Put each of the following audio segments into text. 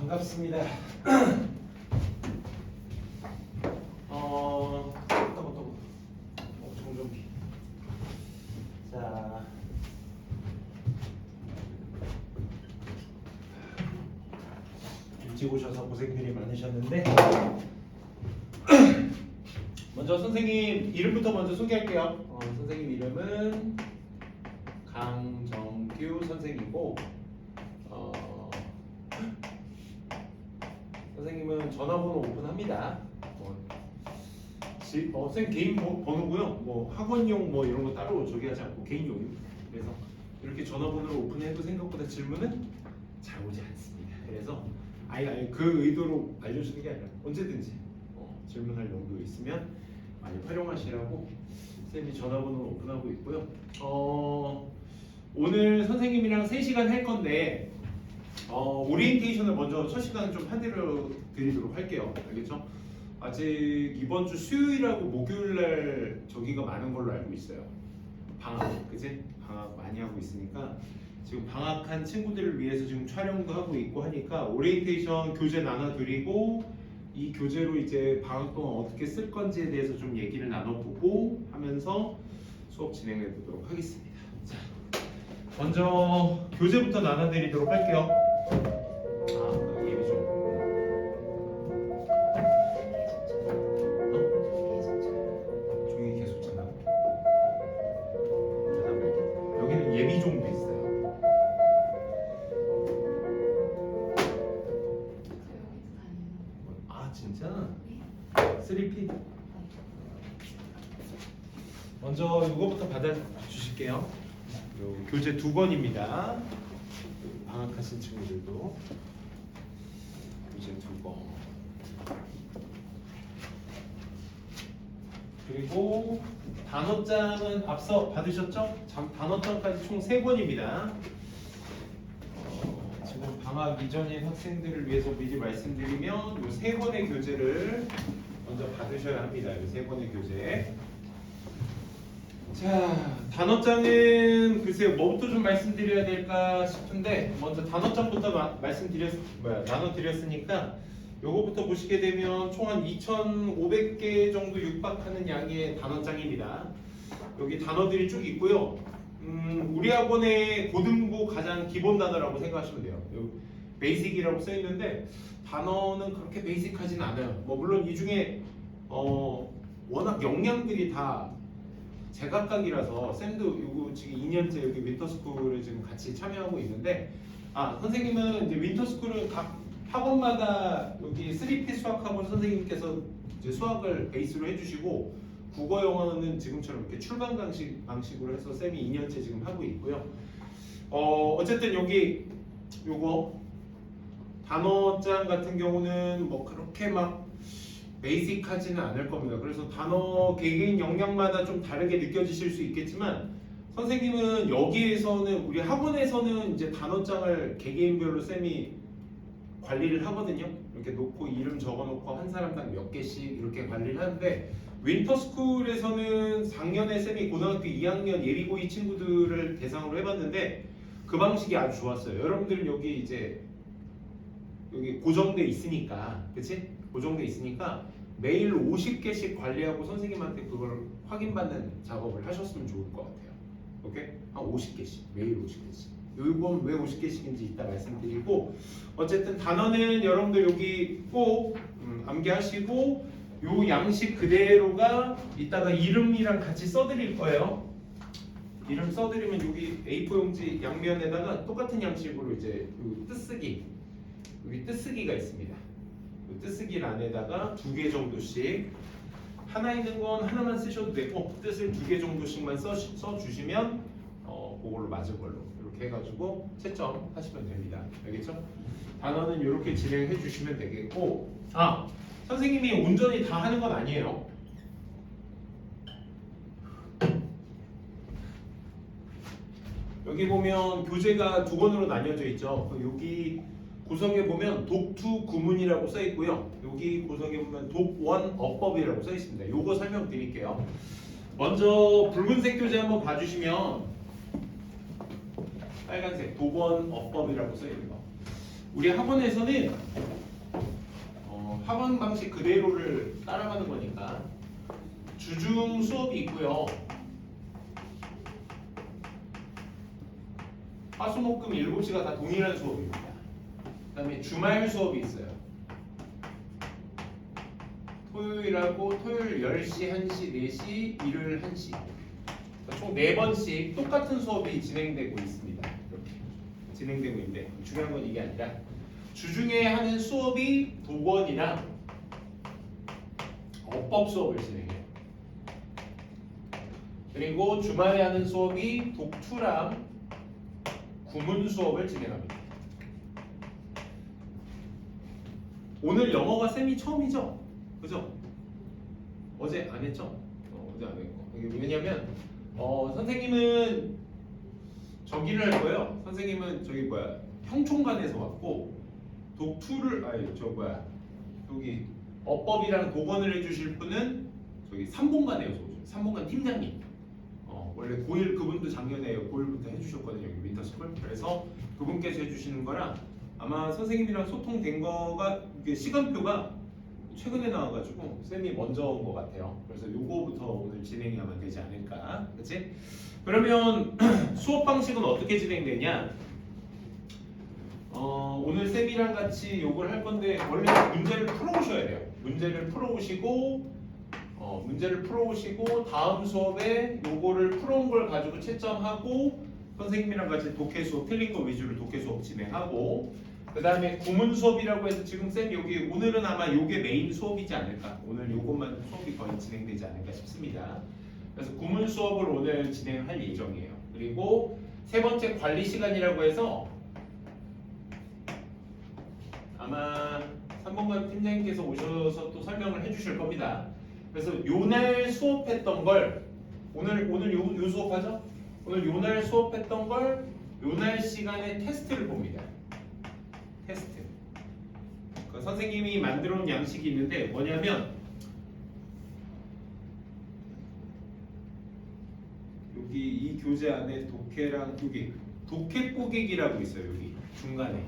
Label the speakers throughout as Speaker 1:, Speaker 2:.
Speaker 1: 반갑습니다. 정전기. 자, 일찍 오셔서 고생들이 많으셨는데 먼저 선생님 이름부터 먼저 소개할게요. 선생님 이름은 강정규 선생이고 선생님은 전화번호 오픈합니다. 선생님 개인 번호고요. 뭐 학원용 뭐 이런 거 따로 저기 하지 않고 개인용이요. 그래서 이렇게 전화번호를 오픈해도 생각보다 질문은 잘 오지 않습니다. 그래서 아예 그 의도로 알려주는 게 아니라 언제든지 질문할 용도 있으면 많이 활용하시라고 선생님이 전화번호를 오픈하고 있고요. 오늘 선생님이랑 3시간 할 건데 오리엔테이션을 먼저 첫 시간은 좀 한대로 드리도록 할게요. 알겠죠? 아직 이번 주 수요일하고 목요일날 저기가 많은 걸로 알고 있어요. 방학, 그지? 방학 많이 하고 있으니까 지금 방학한 친구들을 위해서 지금 촬영도 하고 있고 하니까 오리엔테이션 교재 나눠드리고 이 교재로 이제 방학 동안 어떻게 쓸 건지에 대해서 좀 얘기를 나눠보고 하면서 수업 진행해 보도록 하겠습니다. 자, 먼저 교재부터 나눠드리도록 할게요. 예비 좀. 종이 계속 찬다고? 여기는 예비 종도 있어요. 아 진짜? 3P? 먼저 이거부터 받아주실게요. 요 교재 2권입니다. 방학하신 친구들도 교재 2권. 그리고 단어장은 앞서 받으셨죠? 단어장까지 총 3권입니다. 지금 방학 이전인 학생들을 위해서 미리 말씀드리면 이 3권의 교재를 먼저 받으셔야 합니다. 이 3권의 교재. 자, 단어장은 글쎄요 뭐부터 좀 말씀드려야 될까 싶은데 먼저 단어장부터 나눠드렸으니까 요거부터 보시게 되면 총 한 2,500개 정도 육박하는 양의 단어장입니다. 여기 단어들이 쭉 있고요. 우리 학원의 고등부 가장 기본 단어라고 생각하시면 돼요. 여기 베이직이라고 써 있는데 단어는 그렇게 베이직하진 않아요. 뭐 물론 이 중에 워낙 역량들이 다 제각각이라서 쌤도 요거 지금 2년째 여기 윈터스쿨에 지금 같이 참여하고 있는데 선생님은 이제 윈터스쿨은 각 학원마다 여기 3P 수학학원 선생님께서 이제 수학을 베이스로 해주시고 국어 영어는 지금처럼 이렇게 출강 방식으로 해서 쌤이 2년째 지금 하고 있고요. 어쨌든 여기 요거 단어장 같은 경우는 뭐 그렇게 막 베이직하지는 않을 겁니다. 그래서 단어 개개인 역량마다 좀 다르게 느껴지실 수 있겠지만 선생님은 여기에서는 우리 학원에서는 이제 단어장을 개개인별로 쌤이 관리를 하거든요. 이렇게 놓고 이름 적어놓고 한 사람당 몇 개씩 이렇게 관리를 하는데 윈터스쿨에서는 작년에 쌤이 고등학교 2학년 예비고2 친구들을 대상으로 해봤는데 그 방식이 아주 좋았어요. 여러분들은 여기 이제 여기 고정돼 있으니까, 그치? 고정돼 있으니까 매일 50개씩 관리하고 선생님한테 그걸 확인받는 작업을 하셨으면 좋을 것 같아요. 오케이? 한 50개씩, 매일 50개씩. 이건 왜 50개씩인지 이따 말씀드리고 어쨌든 단어는 여러분들 여기 꼭 암기하시고 요 양식 그대로가 이따가 이름이랑 같이 써드릴 거예요. 이름 써드리면 여기 A4 용지 양면에다가 똑같은 양식으로 이제 요 뜻쓰기 여기 뜻쓰기가 있습니다. 요 뜻쓰기 란에다가 2개 정도씩 하나 있는 건 하나만 쓰셔도 되고 뜻을 2개 정도씩만 써주시면 그걸로 맞은 걸로 이렇게 해가지고 채점 하시면 됩니다. 알겠죠? 단어는 이렇게 진행해 주시면 되겠고 선생님이 온전히 다 하는 건 아니에요. 여기 보면 교재가 2권으로 나뉘어져 있죠. 여기 구성에 보면 독2 구문이라고 써 있고요. 여기 구성에 보면 독1 어법이라고 써 있습니다. 요거 설명드릴게요. 먼저 붉은색 교재 한번 봐주시면 빨간색 독원 어법이라고 써 있는 거. 우리 학원에서는 학원 방식 그대로를 따라가는 거니까 주중 수업이 있고요. 화수목금 7시가 다 동일한 수업입니다. 그 다음에 주말 수업이 있어요. 토요일하고 토요일 10시, 1시, 4시, 일요일 1시. 총 4번씩 똑같은 수업이 진행되고 있습니다. 이렇게 진행되고 있는데 중요한 건 이게 아니라 주중에 하는 수업이 도권이랑 어법 수업을 진행해요. 그리고 주말에 하는 수업이 독투랑 구문 수업을 진행합니다. 오늘 영어가 쌤이 처음이죠? 그죠? 어제 안 했죠? 어제 안 했고. 왜냐면 선생님은 저기를 할 거예요. 선생님은 저기 뭐야 형총관에서 왔고 독투를 여기 어법이랑 도건을 해주실 분은 저기 3본관에서 오죠. 3본관 팀장님. 원래 고1 그분도 작년에 고1부터 해주셨거든요. 여기 윈터스쿨. 그래서 그분께서 해주시는 거랑 아마 선생님이랑 소통된 거가 이게 시간표가 최근에 나와가지고 쌤이 먼저 온 것 같아요. 그래서 요거부터 오늘 진행이 아마 되지 않을까, 그치? 그러면 수업 방식은 어떻게 진행되냐? 오늘 쌤이랑 같이 요걸 할 건데 원래 문제를 풀어오셔야 돼요. 문제를 풀어오시고 다음 수업에 요거를 풀어온 걸 가지고 채점하고 선생님이랑 같이 독해 수업 틀린 거 위주로 독해 수업 진행하고 그 다음에 구문 수업이라고 해서 지금 쌤 여기 오늘은 아마 요게 메인 수업이지 않을까, 오늘 요것만 수업이 거의 진행되지 않을까 싶습니다. 그래서 구문 수업을 오늘 진행할 예정이에요. 그리고 세 번째 관리 시간이라고 해서 아마 3번관 팀장님께서 오셔서 또 설명을 해주실 겁니다. 그래서 요날 수업했던 걸 오늘 요 수업하죠? 오늘 요날 수업했던 걸 요날 시간에 테스트를 봅니다. 테스트. 그 선생님이 만들어 놓은 양식이 있는데 뭐냐면 여기 이 교재 안에 독해랑 여기 독해 뽀개기라고 있어요. 여기 중간에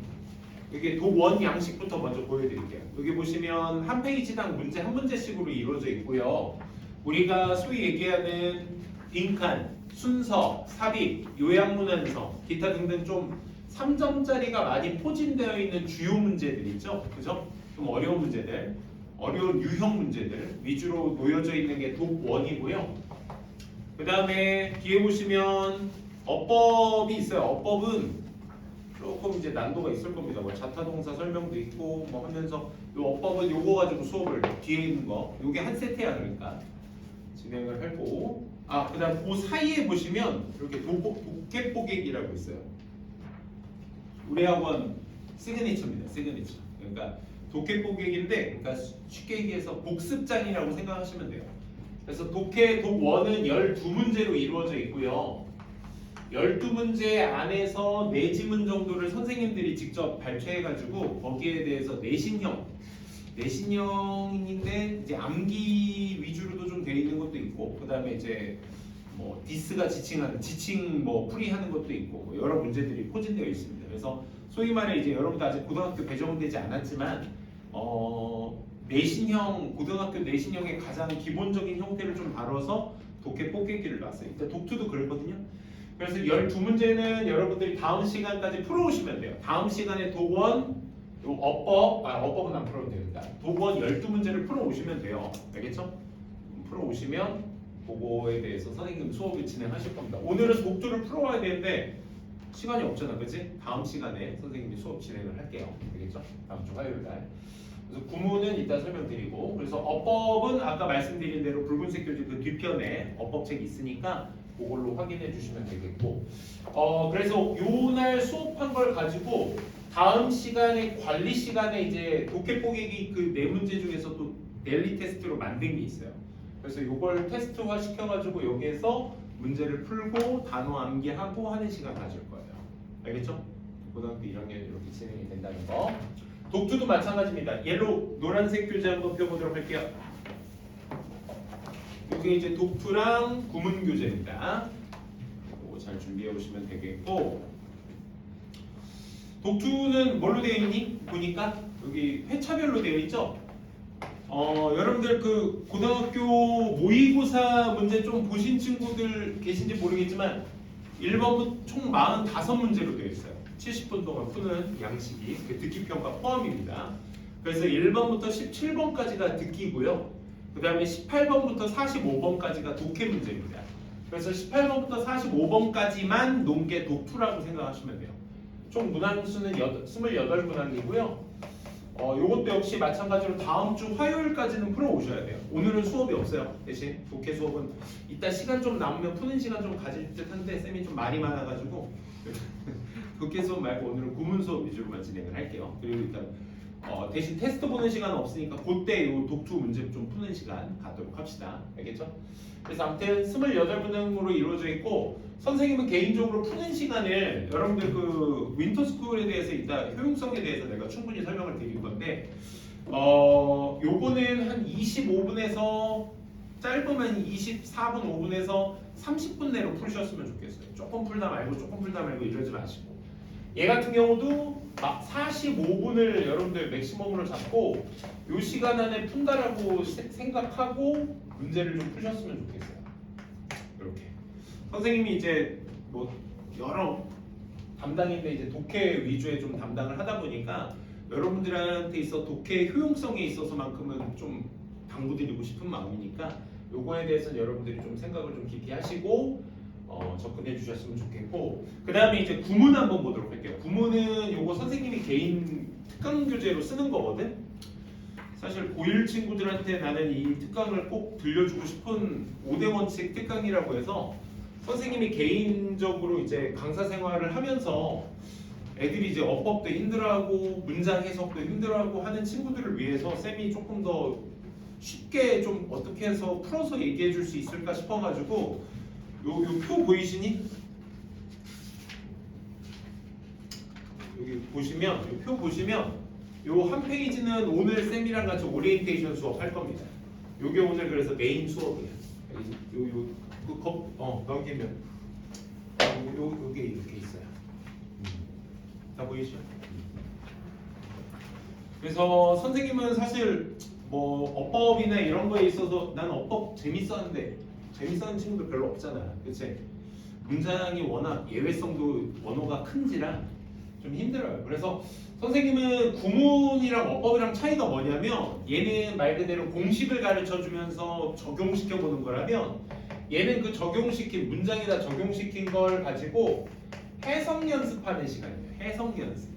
Speaker 1: 이게 독1 양식부터 먼저 보여드릴게요. 여기 보시면 한 페이지당 문제 한 문제씩으로 이루어져 있고요. 우리가 소위 얘기하는 빈칸, 순서, 삽입, 요약문안서, 기타 등등 좀 3점짜리가 많이 포진되어 있는 주요 문제들 있죠? 그죠? 좀 어려운 문제들, 어려운 유형 문제들 위주로 놓여져 있는 게 독1이고요. 그 다음에 뒤에 보시면 어법이 있어요. 어법은 조금 이제 난도가 있을 겁니다. 뭐 자타동사 설명도 있고 뭐 하면서 요 어법은 요거 가지고 수업을 뒤에 있는 거 요게 한 세트야. 그러니까 진행을 하고 그다음 그 사이에 보시면 이렇게 독해 뽀개기라고 있어요. 우리 학원 시그니처입니다. 시그니처. 그러니까 독해 뽀개기인데 그러니까 쉽게 얘기해서 복습장이라고 생각하시면 돼요. 그래서 독해 독1은 12문제로 이루어져 있고요. 12문제 안에서 4지문 정도를 선생님들이 직접 발췌해가지고 거기에 대해서 내신형인데 이제 암기 위주로도 좀 되어 있는 것도 있고 그 다음에 이제 뭐 디스가 지칭 뭐 풀이하는 것도 있고 뭐 여러 문제들이 포진되어 있습니다. 그래서 소위 말해 이제 여러분도 아직 고등학교 배정되지 않았지만 내신형 고등학교 내신형의 가장 기본적인 형태를 좀 다뤄서 독해 뽀개기를 놨어요. 일단 독투도 그렇거든요. 그래서 12문제는 여러분들이 다음 시간까지 풀어오시면 돼요. 다음 시간에 독1, 어법은 안 풀어도 됩니다. 독1 12문제를 풀어오시면 돼요. 알겠죠? 풀어오시면 그거에 대해서 선생님 수업을 진행하실 겁니다. 오늘은 독투를 풀어와야 되는데 시간이 없잖아, 그치? 다음 시간에 선생님이 수업 진행을 할게요. 알겠죠? 다음 주 화요일 날. 그래서 구문은 이따 설명드리고 그래서 어법은 아까 말씀드린 대로 붉은색 교재 그 뒤편에 어법책이 있으니까 그걸로 확인해 주시면 되겠고 그래서 요날 수업한 걸 가지고 다음 시간에 관리 시간에 이제 독해 뽀개기 그 4문제 중에서 또 델리 테스트로 만든 게 있어요. 그래서 요걸 테스트화 시켜가지고 여기에서 문제를 풀고 단어 암기하고 하는 시간 가질 거예요. 알겠죠? 고등학교 1학년 이렇게 진행이 된다는 거. 독투도 마찬가지입니다. 노란색 교재 한번 펴보도록 할게요. 이게 이제 독투랑 구문 교재입니다. 잘 준비해 오시면 되겠고 독투는 뭘로 되어 있니? 보니까 여기 회차별로 되어 있죠? 여러분들 그 고등학교 모의고사 문제 좀 보신 친구들 계신지 모르겠지만 1번부터 총 45문제로 되어 있어요. 70분 동안 푸는 양식이 그 듣기평가 포함입니다. 그래서 1번부터 17번까지가 듣기고요. 그 다음에 18번부터 45번까지가 독해 문제입니다. 그래서 18번부터 45번까지만 논게 독투라고 생각하시면 돼요. 총 문항수는 28문항이고요. 요것도 역시 마찬가지로 다음 주 화요일까지는 풀어오셔야 돼요. 오늘은 수업이 없어요. 대신 독해 수업은 이따 시간 좀 남으면 푸는 시간 좀 가질 듯 한데 쌤이 좀 말이 많아가지고 독해 수업 말고 오늘은 구문 수업 위주로만 진행을 할게요. 그리고 일단 대신 테스트 보는 시간은 없으니까 그때 요 독투 문제 좀 푸는 시간 갖도록 합시다. 알겠죠? 그래서 아무튼 28문항으로 이루어져 있고 선생님은 개인적으로 푸는 시간을 여러분들 그 윈터스쿨에 대해서 이따 효용성에 대해서 내가 충분히 설명을 드릴 건데 요거는 한 25분에서 짧으면 24분 5분에서 30분 내로 풀으셨으면 좋겠어요. 조금 풀다 말고 이러지 마시고 얘 같은 경우도 막 45분을 여러분들 맥시멈으로 잡고 요 시간 안에 푼다라고 생각하고 문제를 좀 푸셨으면 좋겠어요. 이렇게 선생님이 이제 뭐 여러 담당인데 이제 독해 위주의 좀 담당을 하다 보니까 여러분들한테 있어 독해 효용성에 있어서만큼은 좀 당부드리고 싶은 마음이니까 요거에 대해서는 여러분들이 좀 생각을 좀 깊게 하시고 접근해 주셨으면 좋겠고 그 다음에 이제 구문 한번 보도록 할게요. 구문은 요거 선생님이 개인 특강 교재로 쓰는 거거든. 사실 고1 친구들한테 나는 이 특강을 꼭 들려주고 싶은 5대 원칙 특강이라고 해서 선생님이 개인적으로 이제 강사 생활을 하면서 애들이 이제 어법도 힘들어하고 문장 해석도 힘들어하고 하는 친구들을 위해서 쌤이 조금 더 쉽게 좀 어떻게 해서 풀어서 얘기해 줄 수 있을까 싶어가지고 요 표 보이시니? 여기 보시면 요 표 보시면 요 한 페이지는 오늘 쌤이랑 같이 오리엔테이션 수업 할 겁니다. 요게 오늘 그래서 메인 수업이에요. 넘기면 요게 이렇게 있어요. 다 보이시죠? 그래서 선생님은 사실 뭐 어법이나 이런 거에 있어서 난 어법 재밌었는데 재밌어하는 친구들 별로 없잖아. 그치? 문장이 워낙 예외성도 원어가 큰지라 좀 힘들어요. 그래서 선생님은 구문이랑 어법이랑 차이가 뭐냐면 얘는 말 그대로 공식을 가르쳐 주면서 적용시켜 보는 거라면 얘는 그 적용시킨 문장에다 적용시킨 걸 가지고 해석 연습하는 시간이에요. 해석 연습.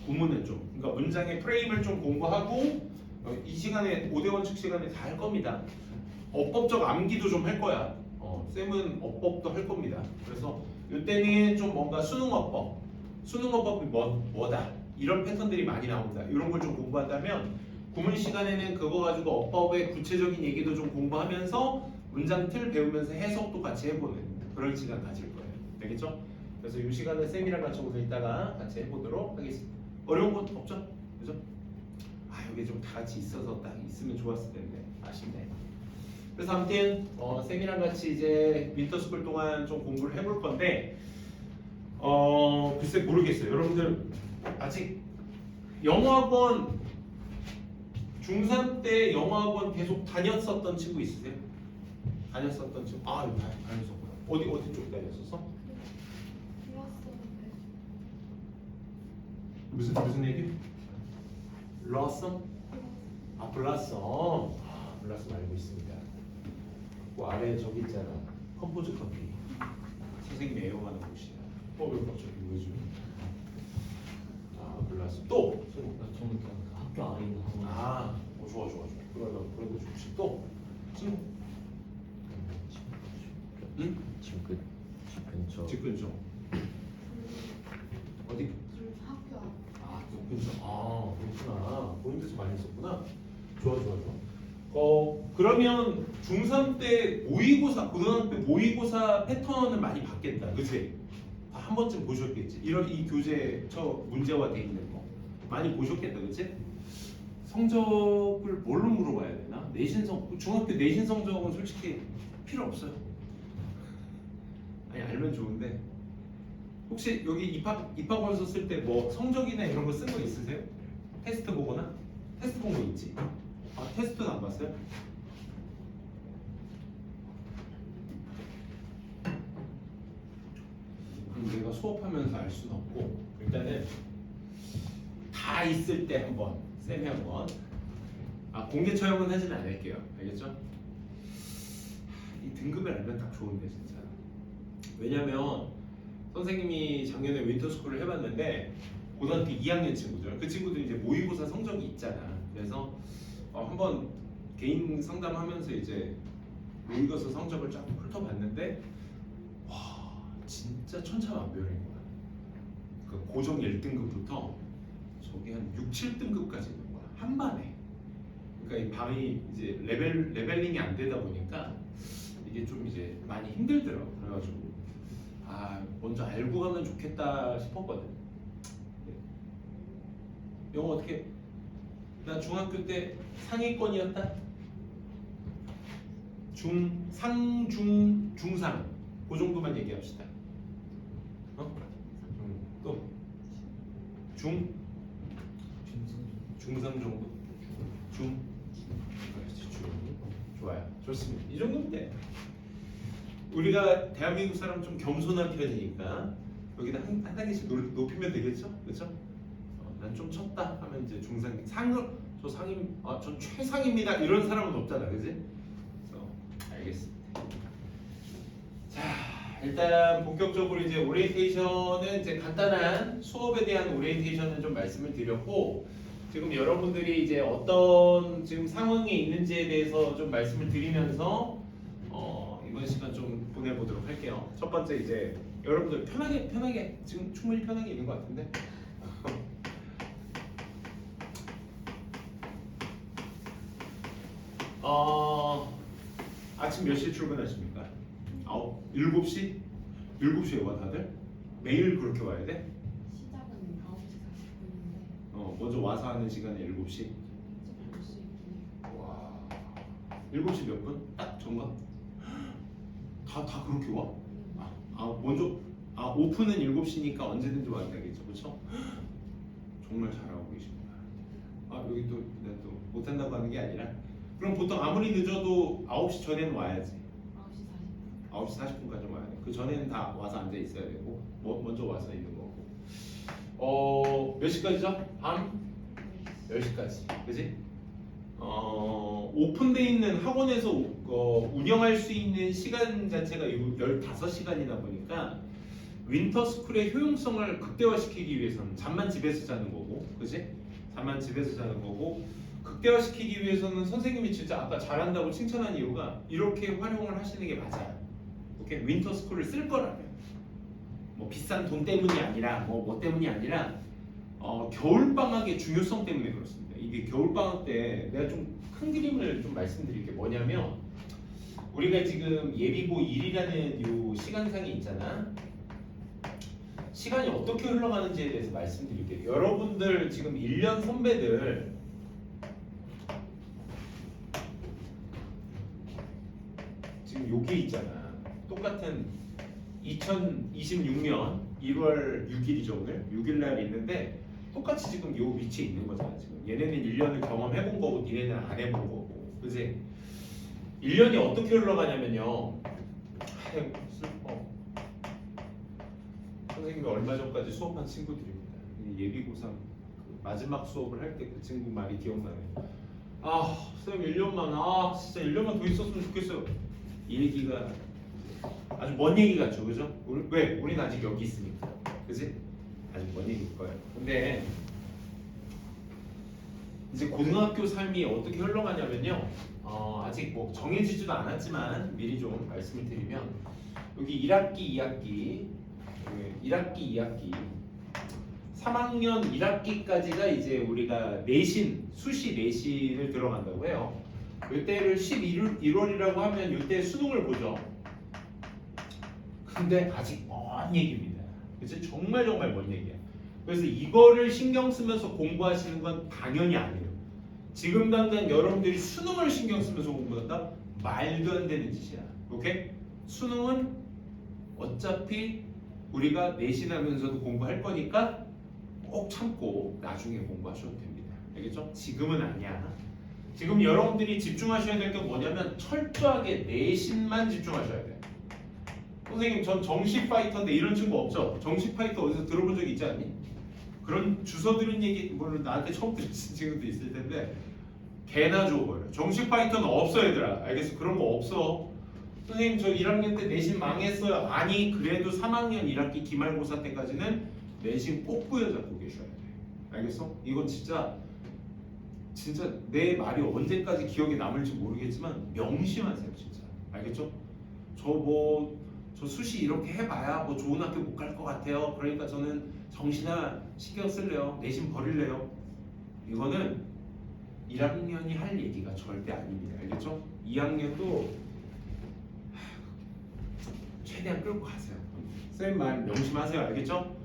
Speaker 1: 구문은 좀 그러니까 문장의 프레임을 좀 공부하고 이 시간에 5대 원칙 시간에 다 할 겁니다. 어법적 암기도 좀 할 거야. 쌤은 어법도 할 겁니다. 그래서 이때는 좀 뭔가 수능어법이 뭐다 이런 패턴들이 많이 나옵니다. 이런 걸 좀 공부한다면 구문 시간에는 그거 가지고 어법의 구체적인 얘기도 좀 공부하면서 문장 틀 배우면서 해석도 같이 해보는 그런 시간 가질 거예요. 되겠죠? 그래서 이 시간은 쌤이랑 같이 오늘 이따가 같이 해보도록 하겠습니다. 어려운 건 없죠? 그죠? 여기 좀 다 같이 있어서 딱 있으면 좋았을 텐데 아쉽네. 그래서 아무튼 쌤이랑 같이 이제 윈터스쿨 동안 좀 공부를 해볼 건데 글쎄 모르겠어요. 여러분들 아직 영어학원 중3 때 영어학원 계속 다녔었던 친구 있으세요? 다녔었던 친구? 다녔었구나. 어디 쪽 다녔었어? 무슨 얘기? 블라썸? 블라썸. 블라썸 알고 있습니다. 그 아래 저기 있잖아. 컴포즈 커피. 선생님이 애용하는 곳이야. 왜 갑자기 왜 좀? 블라썸. 또?
Speaker 2: 저는 그냥 학교 안에 있는 학원.
Speaker 1: 좋아. 그런 거 좋지. 또? 친구? 응?
Speaker 2: 집 근처.
Speaker 1: 집 근처. 어디?
Speaker 3: 학교 앞.
Speaker 1: 그 근처. 그렇구나. 그런 데서 많이 있었구나. 좋아. 그러면 중3 때 모의고사, 고등학교 모의고사 패턴은 많이 바뀌었다. 그치? 한 번쯤 보셨겠지. 이 교재 저 문제화돼 있는 거 많이 보셨겠다. 그치? 성적을 뭘로 물어봐야 되나? 중학교 내신 성적은 솔직히 필요 없어요. 알면 좋은데 혹시 여기 입학원서 쓸 때 뭐 성적이나 이런 거 쓴 거 있으세요? 테스트 보거나? 테스트 본 거 있지? 아 테스트는 안 봤어요? 그럼 내가 수업하면서 알 수는 없고 일단은 다 있을 때 한번 쌤이 한번 공개 처형은 하진 않을게요. 알겠죠? 이 등급을 알면 딱 좋은데 진짜. 왜냐면 선생님이 작년에 윈터스쿨을 해봤는데 고등학교 2학년 친구들 그 친구들이 이제 모의고사 성적이 있잖아. 그래서 한번 개인 상담하면서 이제 모의고사 성적을 쫙 훑어봤는데 와 진짜 천차만별인 거야. 그 고정 1등급부터 저기 한 6, 7등급까지 있는 거야. 한 반에. 그러니까 이 밤이 이제 레벨링이 안 되다 보니까 이게 좀 이제 많이 힘들더라고. 그래가지고 먼저 알고 가면 좋겠다 싶었거든. 영어 어떻게? 나 중학교 때 상위권이었다. 중상 그 정도만 얘기합시다. 또 중상 정도. 그렇지 중. 좋아요. 좋습니다. 이 정도면 돼. 우리가 대한민국 사람 좀 겸손한 편이니까 여기다 한 단계씩 높이면 되겠죠? 그렇죠? 난 좀 쳤다 하면 이제 중상 저 상임 전 최상입니다 이런 사람은 없잖아, 그지? 알겠습니다. 자, 일단 본격적으로 이제 오리엔테이션은 이제 간단한 수업에 대한 오리엔테이션은 좀 말씀을 드렸고 지금 여러분들이 이제 어떤 지금 상황에 있는지에 대해서 좀 말씀을 드리면서 이번 시간 좀 보내보도록 할게요. 첫 번째 이제 여러분들 편하게 지금 충분히 편하게 있는 것 같은데. 아침 몇 시에 출근하십니까? 7시? 7시에 와 다들? 매일 그렇게 와야 돼?
Speaker 3: 시작은 9시 40분인데
Speaker 1: 먼저 와서 하는 시간에 7시?
Speaker 3: 일찍 올수 있긴
Speaker 1: 와 7시 몇 분? 딱 정각? 다 그렇게 와? 먼저 오픈은 7시니까 언제든지 와도 되겠죠, 그렇죠? 정말 잘하고 계십니다. 여기 또 내가 또 못한다고 하는 게 아니라 그럼 보통 아무리 늦어도 9시 전에는 와야지.
Speaker 3: 9시 40분
Speaker 1: 9시 40분까지 와야 돼. 그 전에는 다 와서 앉아 있어야 되고 먼저 와서 있는 거고. 몇 시까지죠? 밤 10시까지. 그지? 오픈돼 있는 학원에서 운영할 수 있는 시간 자체가 15시간이다 보니까 윈터스쿨의 효용성을 극대화시키기 위해서는 잠만 집에서 자는 거고, 그지? 잠만 집에서 자는 거고 극대화시키기 위해서는 선생님이 진짜 아까 잘한다고 칭찬한 이유가 이렇게 활용을 하시는 게 맞아요. 오케이? 윈터스쿨을 쓸 거라면 뭐 비싼 돈 때문이 아니라 뭐 때문이 아니라 겨울방학의 중요성 때문에 그렇습니다. 이게 겨울방학 때 내가 좀 큰 그림을 좀 말씀드릴 게 뭐냐면 우리가 지금 예비고 1이라는 요 시간상이 있잖아. 시간이 어떻게 흘러가는지에 대해서 말씀드릴게요. 여러분들 지금 1년 선배들 지금 여기 있잖아. 똑같은 2026년 1월 6일이죠 오늘 6일날 있는데 똑같이 지금 요 위치에 있는 거잖아. 지금 얘네는 1년을 경험해본 거고 니네는 안 해본 거고, 그지? 1년이 어떻게 흘러가냐면요. 아이고 슬퍼. 선생님이 얼마 전까지 수업한 친구들입니다. 예비고3 그 마지막 수업을 할 때 그 친구 말이 기억나네요. 쌤 1년만 진짜 1년만 더 있었으면 좋겠어요. 이 얘기가 아주 먼 얘기 같죠, 그죠? 왜? 우리는 아직 여기 있으니까, 그지? 아직 먼 얘기일 거예요. 근데 이제 고등학교 삶이 어떻게 흘러가냐면요. 아직 뭐 정해지지도 않았지만 미리 좀 말씀을 드리면 여기 1학기, 2학기, 1학기, 2학기, 3학년 1학기까지가 이제 우리가 내신, 수시 내신을 들어간다고 해요. 이때를 11월이라고 하면 이때 수능을 보죠. 근데 아직 먼 얘기입니다. 그치? 정말 먼 얘기야. 그래서 이거를 신경 쓰면서 공부하시는 건 당연히 아니에요. 지금 당장 여러분들이 수능을 신경 쓰면서 공부한다? 말도 안 되는 짓이야. 오케이? 수능은 어차피 우리가 내신하면서도 공부할 거니까 꼭 참고 나중에 공부하셔도 됩니다. 알겠죠? 지금은 아니야. 지금 여러분들이 집중하셔야 될 게 뭐냐면 철저하게 내신만 집중하셔야 돼요. 선생님 전 정식 파이터인데 이런 친구 없죠? 정식 파이터 어디서 들어본 적 있지 않니? 그런 주워 들은 얘기 물론 나한테 처음 들으신 친구도 있을 텐데 개나 줘버려. 정식 파이터는 없어 얘들아. 알겠어? 그런 거 없어. 선생님 저 1학년 때 내신 망했어요. 아니 그래도 3학년 1학기 기말고사 때까지는 내신 꼭 부여잡고 계셔야 돼. 알겠어? 이건 진짜 내 말이 언제까지 기억에 남을지 모르겠지만 명심하세요 진짜. 알겠죠? 저 수시 이렇게 해봐야 뭐 좋은 학교 못 갈 것 같아요. 그러니까 저는 정시나 신경 쓸래요. 내신 버릴래요. 이거는 1학년이 할 얘기가 절대 아닙니다. 알겠죠? 2학년도 최대한 끌고 가세요. 선생님 말 명심하세요. 알겠죠?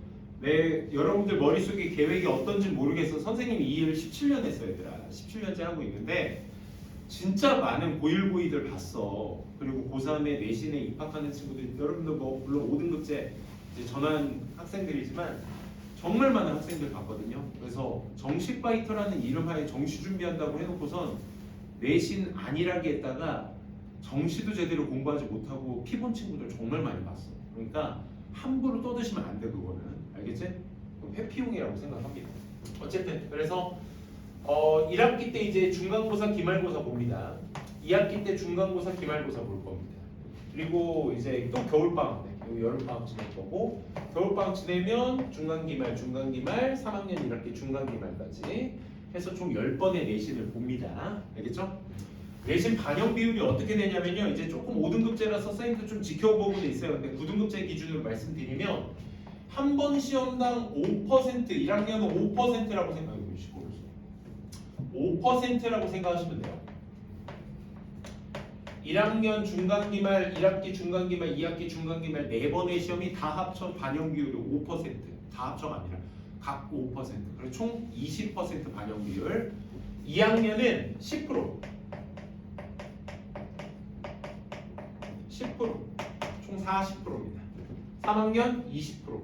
Speaker 1: 네, 여러분들 머릿속에 계획이 어떤지 모르겠어. 선생님이 이 일을 17년 했어요, 얘들아. 17년째 하고 있는데 진짜 많은 고1, 고2들 봤어. 그리고 고3에 내신에 입학하는 친구들, 여러분들 뭐 물론 5등급제 이제 전환 학생들이지만 정말 많은 학생들 봤거든요. 그래서 정식 파이터라는 이름하에 정시 준비한다고 해놓고선 내신 안일하게 했다가 정시도 제대로 공부하지 못하고 피 본 친구들 정말 많이 봤어. 그러니까 함부로 떠드시면 안 돼. 그거는 알겠지? 회피용이라고 생각합니다. 어쨌든 그래서 1학기 때 이제 중간고사 기말고사 봅니다. 2학기 때 중간고사 기말고사 볼 겁니다. 그리고 이제 또 겨울방학 때 여름방학 지낼 거고 겨울방학 지내면 중간기말 3학년 1학기 중간기말까지 해서 총 10번의 내신을 봅니다. 알겠죠? 내신 반영 비율이 어떻게 되냐면요. 이제 조금 5등급제라서 선생님도 좀 지켜보고 있어요. 근데 9등급제 기준으로 말씀드리면 한 번 시험당 5% 1학년은 5%라고 생각해 보시고 5%라고 생각하시면 돼요. 1학년 중간기말, 1학기 중간기말, 2학기 중간기말 4번의 시험이 다 합쳐 반영 비율이 5%. 다 합쳐가 아니라 각 5%. 그리고 총 20% 반영 비율. 2학년은 10%. 10%. 총 40%입니다. 3학년 20%.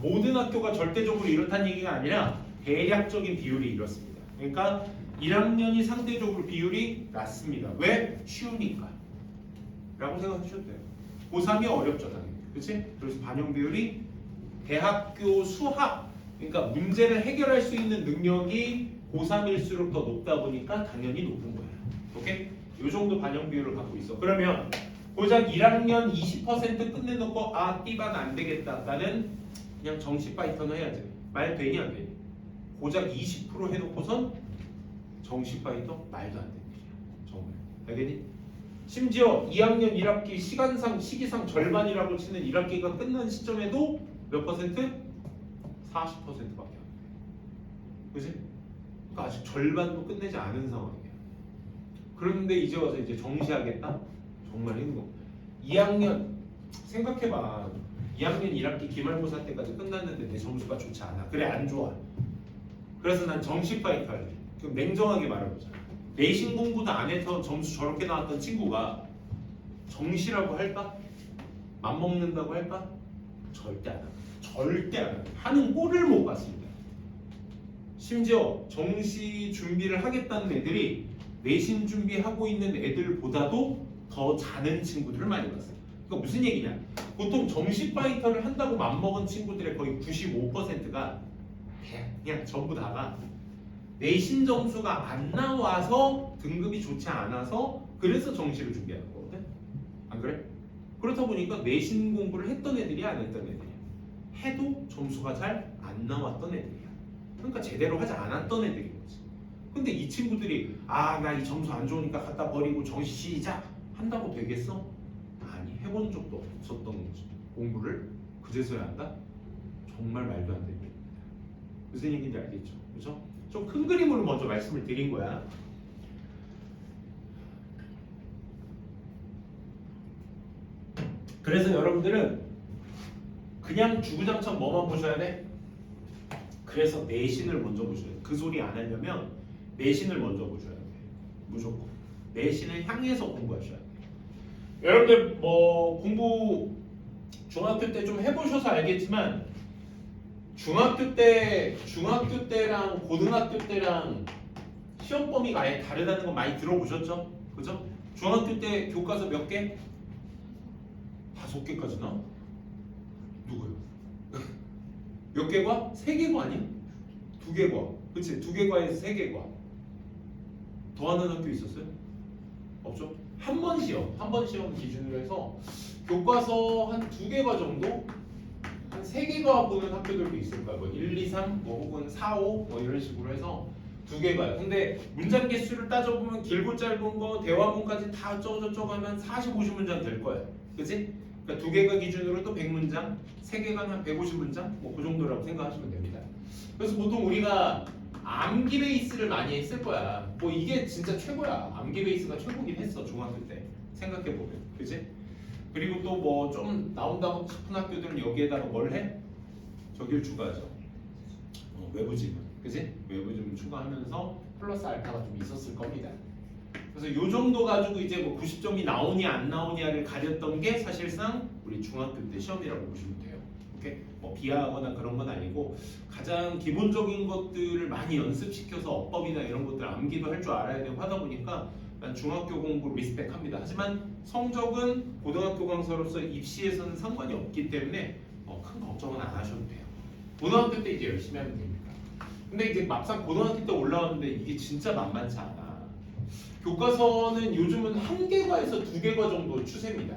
Speaker 1: 모든 학교가 절대적으로 이렇다는 얘기가 아니라 대략적인 비율이 이렇습니다. 그러니까 1학년이 상대적으로 비율이 낮습니다. 왜? 쉬우니까 라고 생각하셔도 돼요. 고3이 어렵죠 당연히. 그렇지? 그래서 반영 비율이 대학교 수학 그러니까 문제를 해결할 수 있는 능력이 고3일수록 더 높다 보니까 당연히 높은 거예요. 오케이? 이 정도 반영 비율을 갖고 있어. 그러면 고작 1학년 20% 끝내놓고 띠반 안 되겠다. 나는 그냥 정식 파이터는 해야지. 말 되니 안 되니? 고작 20% 해놓고선 정식 파이터 말도 안 되는 일이야. 정말. 알겠니? 심지어 2학년 1학기 시기상 절반이라고 치는 1학기가 끝난 시점에도 몇 퍼센트? 40%밖에 안 돼. 그지? 그러니까 아직 절반도 끝내지 않은 상황이에요. 그런데 이제 와서 이제 정시하겠다? 정말 힘든 거. 2학년 생각해봐. 2학년 1학기 기말고사 때까지 끝났는데 내 점수가 좋지 않아. 그래 안 좋아. 그래서 난 정식 파이터 할래. 그럼 냉정하게 말해보자. 내신 공부도 안 해서 점수 저렇게 나왔던 친구가 정시라고 할까? 맘먹는다고 할까? 절대 안 합니다. 절대 안 합니다. 하는 꼴을 못 봤습니다. 심지어 정시 준비를 하겠다는 애들이 내신 준비하고 있는 애들보다도 더 자는 친구들을 많이 봤어요. 그러니까 무슨 얘기냐? 보통 정식 파이터를 한다고 맘먹은 친구들의 거의 95%가 그냥 전부 다가 내신 점수가 안 나와서 등급이 좋지 않아서 그래서 정시를 준비하는 거거든. 안 그래? 그렇다 보니까 내신 공부를 했던 애들이 안 했던 애들이야. 해도 점수가 잘 안 나왔던 애들이야. 그러니까 제대로 하지 않았던 애들인 거지. 근데 이 친구들이 나 이 점수 안 좋으니까 갖다 버리고 정시 시작 한다고 되겠어? 아니, 해본 적도 없었던 거지. 공부를 그제서야 한다? 정말 말도 안 됩니다. 무슨 얘기인지 알겠죠? 그렇죠? 좀 큰 그림으로 먼저 말씀을 드린 거야. 그래서 여러분들은 그냥 주구장창 뭐만 보셔야 돼? 그래서 내신을 먼저 보셔야 돼. 그 소리 안 하려면 내신을 먼저 보셔야 돼. 무조건. 내신을 향해서 공부하셔야 돼. 여러분들 뭐 공부 중학교 때 좀 해보셔서 알겠지만 중학교 때랑 고등학교 때랑 시험 범위가 아예 다르다는 거 많이 들어보셨죠? 그죠? 중학교 때 교과서 몇 개? 5개까지 나? 누구요? 몇 개과? 3개과 아니야? 2개과. 그치? 2개과에서 3개과. 더하는 학교 있었어요? 없죠? 한 번 시험 기준으로 해서 교과서 한 2개과 정도? 한 3개과 보는 학교들도 있을 거야. 뭐 1, 2, 3, 뭐 혹은 4, 5, 뭐 이런 식으로 해서 2개가요. 근데 문장 개수를 따져보면 길고 짧은 거, 대화문까지 다 어쩌고저쩌고 하면 40, 50문장 될 거예요. 그치? 그러니까 2개가 기준으로 또 100문장, 3개가 한 150문장? 뭐 그 정도라고 생각하시면 됩니다. 그래서 보통 우리가 암기 베이스를 많이 했을 거야. 뭐 이게 진짜 최고야. 암기 베이스가 최고긴 했어. 중학교 때. 생각해보면. 그치? 그리고 또 뭐 좀 나온다고 싶은 학교들은 여기에다가 뭘 해? 저기를 추가하죠. 외부 지문. 그치? 외부 지문 추가하면서 플러스 알파가 좀 있었을 겁니다. 그래서 요 정도 가지고 이제 뭐 90점이 나오냐 안 나오냐를 가렸던 게 사실상 우리 중학교 때 시험이라고 보시면 돼요. 오케이? 뭐 비하하거나 그런 건 아니고 가장 기본적인 것들을 많이 연습시켜서 어법이나 이런 것들 암기도 할 줄 알아야 되고 하다 보니까 난 중학교 공부 리스펙합니다. 하지만 성적은 고등학교 강사로서 입시에서는 상관이 없기 때문에 큰 걱정은 안 하셔도 돼요. 고등학교 때 이제 열심히 하면 됩니다. 근데 이제 막상 고등학교 때 올라왔는데 이게 진짜 만만치 않아. 교과서는 요즘은 1개과에서 2개과 정도 추세입니다.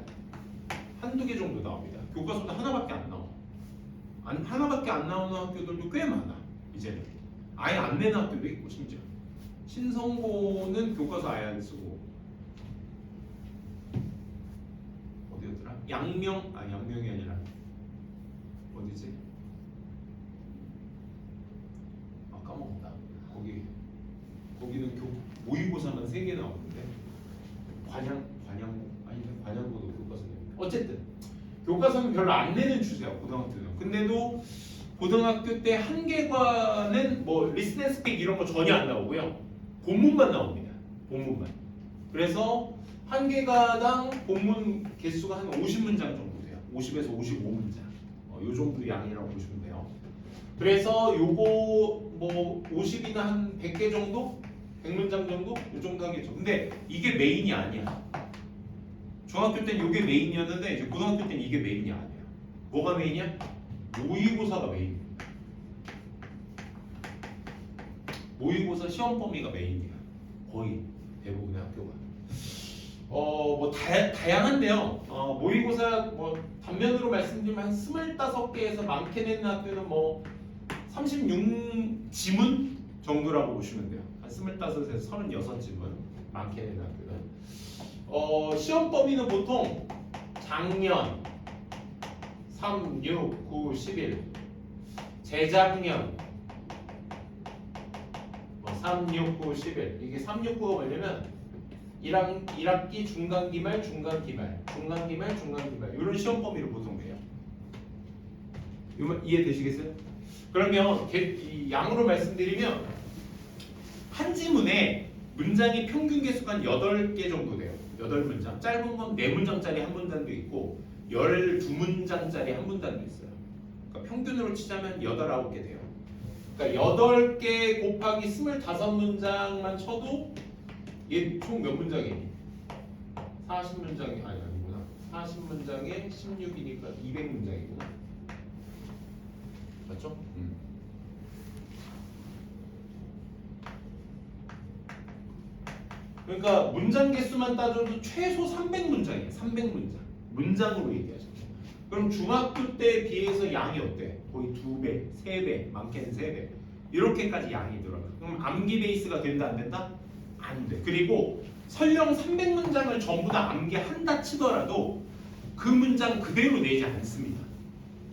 Speaker 1: 1~2개 정도 나옵니다. 교과서도 하나밖에 안 나와. 하나밖에 안 나오는 학교들도 꽤 많아. 이제는 아예 안 내는 학교도 있고 심지어 신성고는 교과서 아예 안 쓰고 어디였더라? 양명이 아니라 어디지? 까먹었다. 거기는 모의고사만 3개 나오는데 관양고도 교과서 내는. 어쨌든 교과서는 별로 안 내는 추세야 고등학교는. 근데도 고등학교 때 1개과는 뭐 리슨 앤 스픽 이런 거 전혀 안 나오고요. 본문만 나옵니다. 본문만. 그래서 1개과당 본문 개수가 한 50문장 정도 돼요. 50에서 55문장. 요 정도 양이라고 보시면 돼요. 그래서 요거 뭐 50이나 한 100개 정도? 100문장 정도? 요 정도 하겠죠. 근데 이게 메인이 아니야. 중학교 때는 이게 메인이었는데 이제 고등학교 때는 이게 메인이 아니야. 뭐가 메인이야? 모의고사가 메인이야. 모의고사 시험 범위가 메인이야. 거의 대부분의 학교가. 뭐 다양한데요. 모의고사 뭐 단면으로 말씀드리면 한 25개에서 많게 내는 학교는 뭐 36지문 정도라고 보시면 돼요. 한 25에서 36지문 많게 내는 학교는. 시험 범위는 보통 작년 3, 6, 9, 11 재작년 3, 6, 9, 11 이게 3, 6, 9가 뭐냐면 1학기 중간기말 중간기말 중간기말 중간기말 이런 시험 범위로 보통 돼요. 이해되시겠어요? 그러면 이 양으로 말씀드리면 한 지문에 문장이 평균 개수가 한 8개 정도 돼요. 8문장. 짧은 건 4문장짜리 한 문단도 있고 12문장짜리 한 문단도 있어요. 그러니까 평균으로 치자면 8, 9개 돼요. 그러니까 8개 곱하기 25문장만 쳐도 얘 총 몇 문장이니? 40문장이 아니구나. 40문장에 16이니까 200문장이구나. 맞죠? 그러니까 문장 개수만 따져도 최소 300문장이에요. 300문장. 문장으로 얘기하죠. 그럼 중학교 때에 비해서 양이 어때? 거의 2배, 3배, 많게는 3배. 이렇게까지 양이 들어가. 그럼 암기 베이스가 된다 안 된다? 안 돼. 그리고 설령 300문장을 전부 다 암기한다 치더라도 그 문장 그대로 내지 않습니다.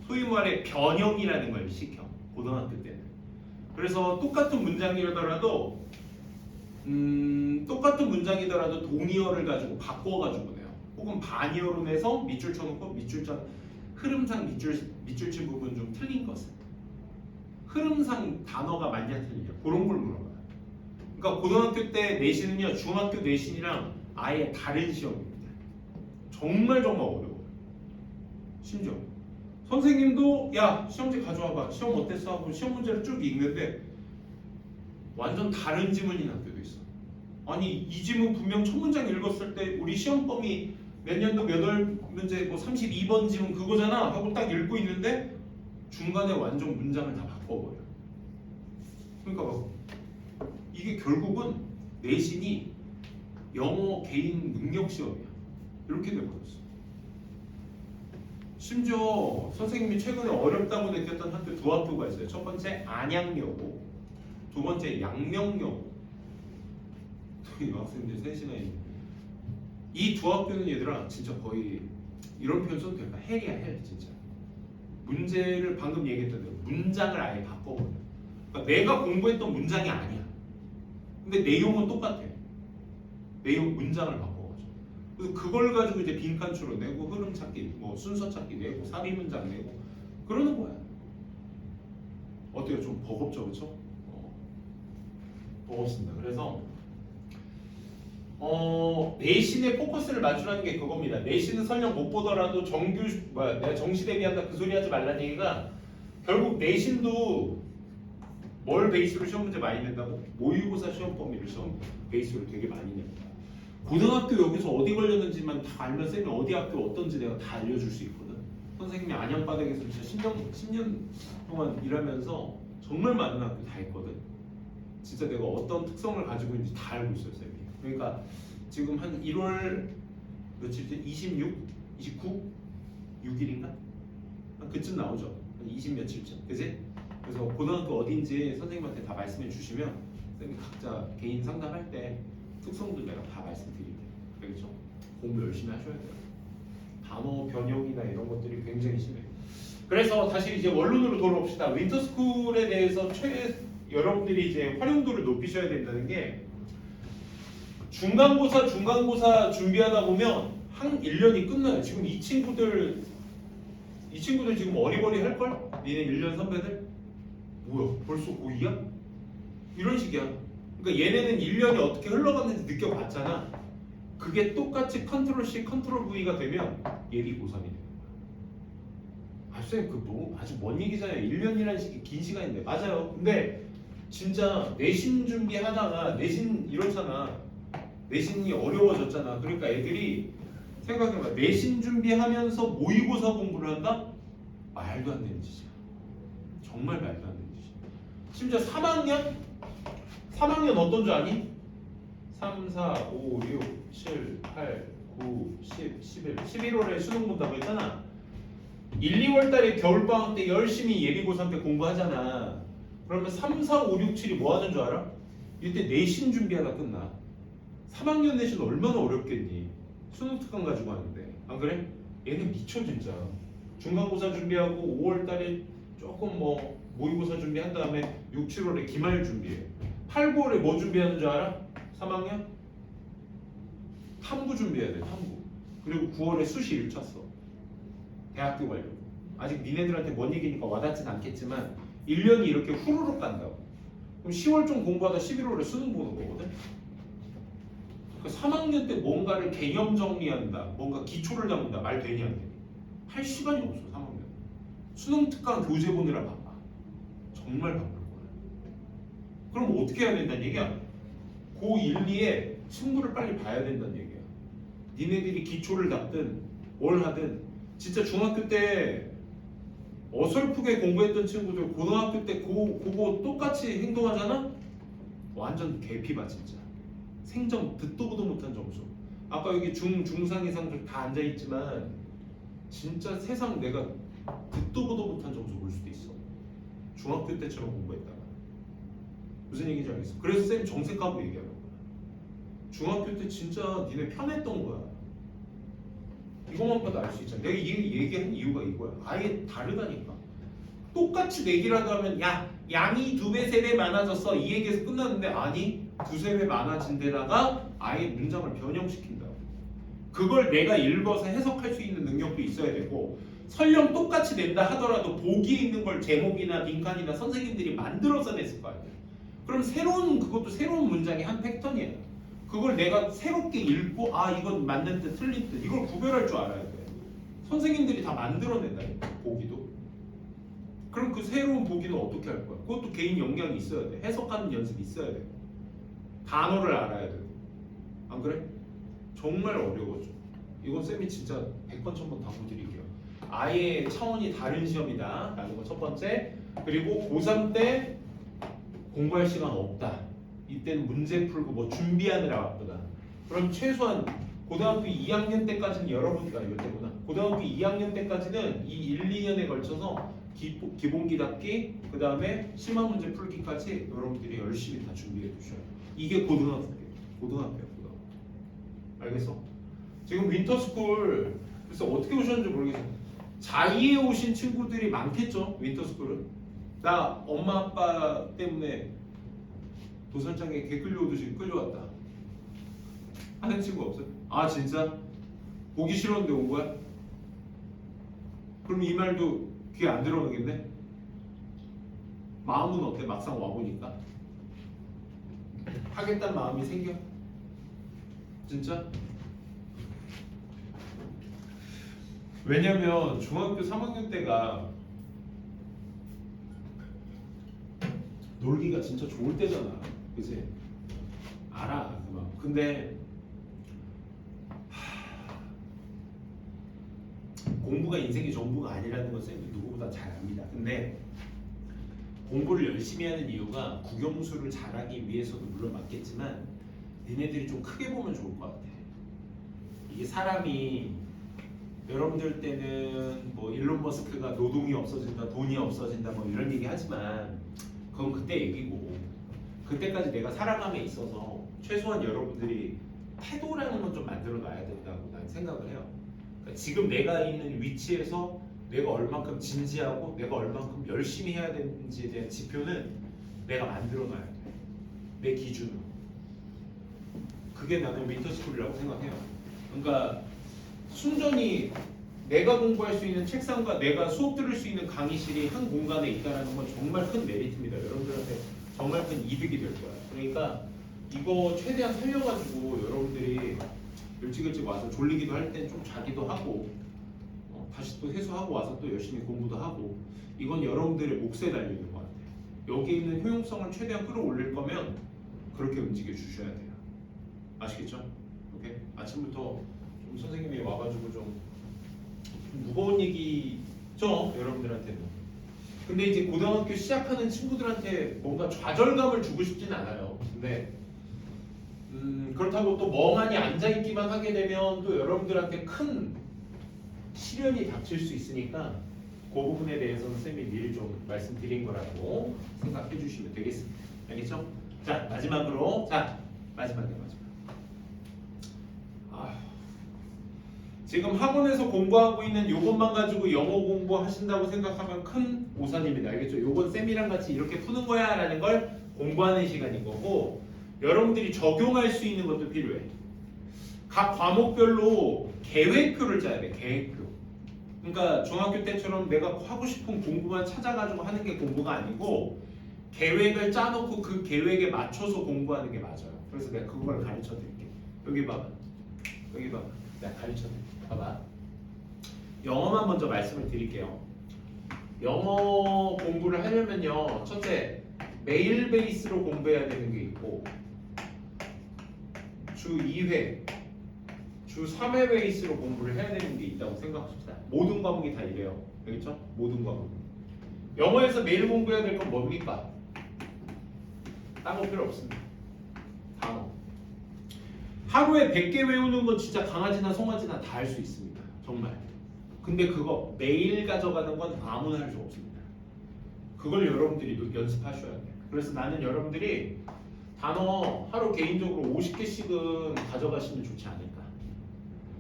Speaker 1: 소위 말해 변형이라는 걸 시켜. 고등학교 때는. 그래서 똑같은 문장이더라도 동의어를 가지고 바꿔가지고 내요. 혹은 반의어로 내서 밑줄 쳐놓고 흐름상 밑줄 친 부분 좀 틀린 것은 흐름상 단어가 맞냐 틀리냐 그런 걸 물어봐요. 그러니까 고등학교 때 내신은요 중학교 내신이랑 아예 다른 시험입니다. 정말 어려워요. 심지어 선생님도 야 시험지 가져와봐. 시험 어땠어? 하고 시험 문제를 쭉 읽는데 완전 다른 지문이 난 때도 있어. 아니 이 지문 분명 첫 문장 읽었을 때 우리 시험범위 몇 년도 몇 월 문제 뭐 32번 지문 그거잖아 하고 딱 읽고 있는데 중간에 완전 문장을 다 바꿔버려. 그러니까 막 이게 결국은 내신이 영어 개인 능력 시험이야. 이렇게 돼버렸어. 심지어 선생님이 최근에 어렵다고 느꼈던 학교 두 학교가 있어요. 첫 번째 안양여고, 두 번째 양명여고. 여학생들 셋이나 있는. 이 두 학교는 얘들아 진짜 거의 이런 표현 써도 될까? 헬이야 헬 진짜. 문제를 방금 얘기했던 대로 문장을 아예 바꿔버려. 그러니까 내가 공부했던 문장이 아니야. 근데 내용은 똑같아. 내용 문장을 바꿔가지고. 그래서 그걸 가지고 이제 빈칸 추론내고 흐름 찾기, 뭐 순서 찾기 내고 삽입 문장 내고 그러는 거야. 어때요? 좀 버겁죠, 그렇죠? 버겁습니다. 그래서 내신에 포커스를 맞추라는 게 그겁니다. 내신은 설령 못 보더라도 내가 정시 대비한다 그 소리 하지 말라는 얘기가 결국 내신도 뭘 베이스로 시험 문제 많이 낸다고? 모의고사 시험 범위를 시험 베이스로 되게 많이 냅니다. 고등학교 여기서 어디 걸렸는지만 다 알면 쌤이 어디 학교 어떤지 내가 다 알려줄 수 있거든. 선생님이 안양바닥에서 진짜 10년 동안 일하면서 정말 많은 학교 다 했거든. 진짜 내가 어떤 특성을 가지고 있는지 다 알고 있어요, 쌤이. 그러니까 지금 한 1월 며칠째? 26? 29? 6일인가? 그쯤 나오죠. 한 20 며칠쯤, 그지? 그래서 고등학교 어딘지 선생님한테 다 말씀해 주시면 쌤이 각자 개인 상담할 때 특성도 내가 다 말씀드릴게요. 그렇죠? 공부 열심히 하셔야 돼요. 단어 변형이나 이런 것들이 굉장히 심해요. 그래서 다시 이제 원론으로 돌아옵시다. 윈터스쿨에 대해서 여러분들이 이제 활용도를 높이셔야 된다는 게 중간고사 준비하다 보면 한 1년이 끝나요. 지금 이 친구들 지금 어리버리 할걸? 니네 1년 선배들? 뭐야 벌써 고2야? 이런 식이야. 그러니까 얘네는 1년이 어떻게 흘러갔는지 느껴봤잖아. 그게 똑같이 컨트롤 C, 컨트롤 V가 되면 얘들이 고3이 돼요. 아 쌤 그 뭐 아주 먼 얘기잖아요. 1년이라는 시기 긴 시간인데. 맞아요. 근데 진짜 내신 준비하다가 내신 이렇잖아. 내신이 어려워졌잖아. 그러니까 애들이 생각해봐. 내신 준비하면서 모의고사 공부를 한다? 말도 안 되는 짓이야. 정말 말도 안 되는 짓이야. 심지어 3학년 어떤 줄 아니? 3, 4, 5, 6, 7, 8, 9, 10, 11 11월에 수능 본다고 했잖아. 1, 2월 달에 겨울방학 때 열심히 예비고3 때 공부하잖아. 그러면 3, 4, 5, 6, 7이 뭐 하는 줄 알아? 이때 내신 준비하다 끝나. 3학년 내신 얼마나 어렵겠니? 수능 특강 가지고 하는데. 안 그래? 얘는 미쳐 진짜. 중간고사 준비하고 5월 달에 조금 뭐 모의고사 준비한 다음에 6, 7월에 기말 준비해. 8, 9월에 뭐 준비하는 줄 알아? 3학년? 탐구 준비해야 돼. 탐구. 그리고 9월에 수시 1차 써. 대학교 가려고. 아직 니네들한테 뭔 얘기니까 와닿진 않겠지만 1년이 이렇게 후루룩 간다고. 그럼 10월 좀 공부하다 11월에 수능 보는 거거든. 그러니까 3학년 때 뭔가를 개념 정리한다, 뭔가 기초를 잡는다, 말 되냐 안 되냐. 할 시간이 없어 3학년. 수능 특강 교재 보느라 바빠. 정말 바쁠 거야. 그럼 어떻게 해야 된다는 얘기야? 고1, 2에 승부를 빨리 봐야 된다는 얘기야. 니네들이 기초를 잡든 뭘 하든 진짜 중학교 때 어설프게 공부했던 친구들 고등학교 때 그거 똑같이 행동하잖아? 완전 개피봐 진짜. 생점 듣도 보도 못한 점수. 아까 여기 중상 이상들 다 앉아있지만 진짜 세상 내가 듣도 보도 못한 점수 볼 수도 있어. 중학교 때처럼 공부했다가. 무슨 얘기인지 알겠어? 그래서 쌤 정색하고 얘기하는 거야. 중학교 때 진짜 니네 편했던 거야. 이것만 봐도 알 수 있잖아. 내가 이 얘기한 이유가 이거야. 아예 다르다니까. 똑같이 내기라도 하면 야 양이 2배 3배 많아졌어 이 얘기에서 끝났는데 아니 2-3배 많아진 데다가 아예 문장을 변형시킨다. 그걸 내가 읽어서 해석할 수 있는 능력도 있어야 되고 설령 똑같이 낸다 하더라도 보기에 있는 걸 제목이나 빈칸이나 선생님들이 만들어서 냈을 거 아니야. 그럼 그것도 새로운 문장의 한 패턴이야. 그걸 내가 새롭게 읽고 아 이건 맞는 듯 틀린 듯 이걸 구별할 줄 알아야 돼. 선생님들이 다 만들어낸다니까 보기도. 그럼 그 새로운 보기는 어떻게 할 거야? 그것도 개인 역량이 있어야 돼. 해석하는 연습이 있어야 돼. 단어를 알아야 돼. 안 그래? 정말 어려워져. 이건 쌤이 진짜 100번 1000번 당부드릴게요. 아예 차원이 다른 시험이다 라는 거 첫 번째. 그리고 고3 때 공부할 시간 없다. 이때는 문제 풀고 뭐 준비하느라 바쁘다. 그럼 최소한 고등학교 2학년 때까지는 여러분들 이럴 때구나. 고등학교 2학년 때까지는 이 1, 2년에 걸쳐서 기본기답기 그 다음에 심화 문제 풀기까지 여러분들이 열심히 다 준비해 두셔요. 이게 고등학교예요. 고등학교. 알겠어? 지금 윈터스쿨 그래서 어떻게 오셨는지 모르겠어요. 자의에 오신 친구들이 많겠죠. 윈터스쿨은. 나 엄마 아빠 때문에 도선장에 개 끌려오듯이 끌려왔다 하는 친구 없어요? 아 진짜? 보기 싫었는데 온 거야? 그럼 이 말도 귀에 안 들어오겠네? 마음은 어때? 막상 와보니까 하겠다는 마음이 생겨? 진짜? 왜냐면 중학교 3학년 때가 놀기가 진짜 좋을 때잖아. 그치? 알아. 근데 공부가 인생의 전부가 아니라는 건 쌤이 누구보다 잘 압니다. 근데 공부를 열심히 하는 이유가 국영수를 잘하기 위해서도 물론 맞겠지만 니네들이 좀 크게 보면 좋을 것 같아. 이게 사람이 여러분들 때는 뭐 일론 머스크가 노동이 없어진다, 돈이 없어진다 뭐 이런 얘기 하지만 그건 그때 얘기고 그때까지 내가 살아감에 있어서 최소한 여러분들이 태도라는 건 좀 만들어 놔야 된다고 난 생각을 해요. 그러니까 지금 내가 있는 위치에서 내가 얼만큼 진지하고 내가 얼만큼 열심히 해야 되는지에 대한 지표는 내가 만들어 놔야 돼. 내 기준으로. 그게 나는 윈터스쿨이라고 생각해요. 그러니까 순전히 내가 공부할 수 있는 책상과 내가 수업 들을 수 있는 강의실이 한 공간에 있다는 건 정말 큰 메리트입니다. 여러분들한테 정말 큰 이득이 될 거야. 그러니까 이거 최대한 살려가지고 여러분들이 일찍 와서 졸리기도 할 땐 좀 자기도 하고 다시 또 회수하고 와서 또 열심히 공부도 하고 이건 여러분들의 몫에 달려있는 것 같아요. 여기 있는 효용성을 최대한 끌어올릴 거면 그렇게 움직여 주셔야 돼요. 아시겠죠? 오케이? 아침부터 좀 선생님이 와가지고 좀 무거운 얘기죠? 여러분들한테는. 근데 이제 고등학교 시작하는 친구들한테 뭔가 좌절감을 주고 싶진 않아요. 근데 그렇다고 또 멍하니 앉아있기만 하게 되면 또 여러분들한테 큰 시련이 닥칠 수 있으니까 그 부분에 대해서는 쌤이 미리 좀 말씀드린 거라고 생각해 주시면 되겠습니다. 알겠죠? 자 마지막으로 마지막이야. 지금 학원에서 공부하고 있는 요것만 가지고 영어 공부하신다고 생각하면 큰 오산입니다. 알겠죠? 요건 쌤이랑 같이 이렇게 푸는 거야 라는 걸 공부하는 시간인 거고 여러분들이 적용할 수 있는 것도 필요해. 각 과목별로 계획표를 짜야 돼. 계획표. 그러니까 중학교 때처럼 내가 하고 싶은 공부만 찾아가지고 하는 게 공부가 아니고 계획을 짜놓고 그 계획에 맞춰서 공부하는 게 맞아요. 그래서 내가 그걸 가르쳐 드릴게. 여기 봐봐. 내가 가르쳐 드릴게. 봐봐. 영어만 먼저 말씀을 드릴게요. 영어 공부를 하려면요. 첫째, 매일 베이스로 공부해야 되는 게 있고 주 2회, 주 3회 베이스로 공부를 해야 되는 게 있다고 생각합시다. 모든 과목이 다 이래요. 알겠죠? 모든 과목. 영어에서 매일 공부해야 될 건 뭡니까? 딴 거 필요 없습니다. 단어. 하루에 100개 외우는 건 진짜 강아지나 송아지나 다 할 수 있습니다. 정말. 근데 그거 매일 가져가는 건 아무나 할 수 없습니다. 그걸 여러분들이 연습하셔야 돼요. 그래서 나는 여러분들이 단어 하루 개인적으로 50개씩은 가져가시면 좋지 않을까.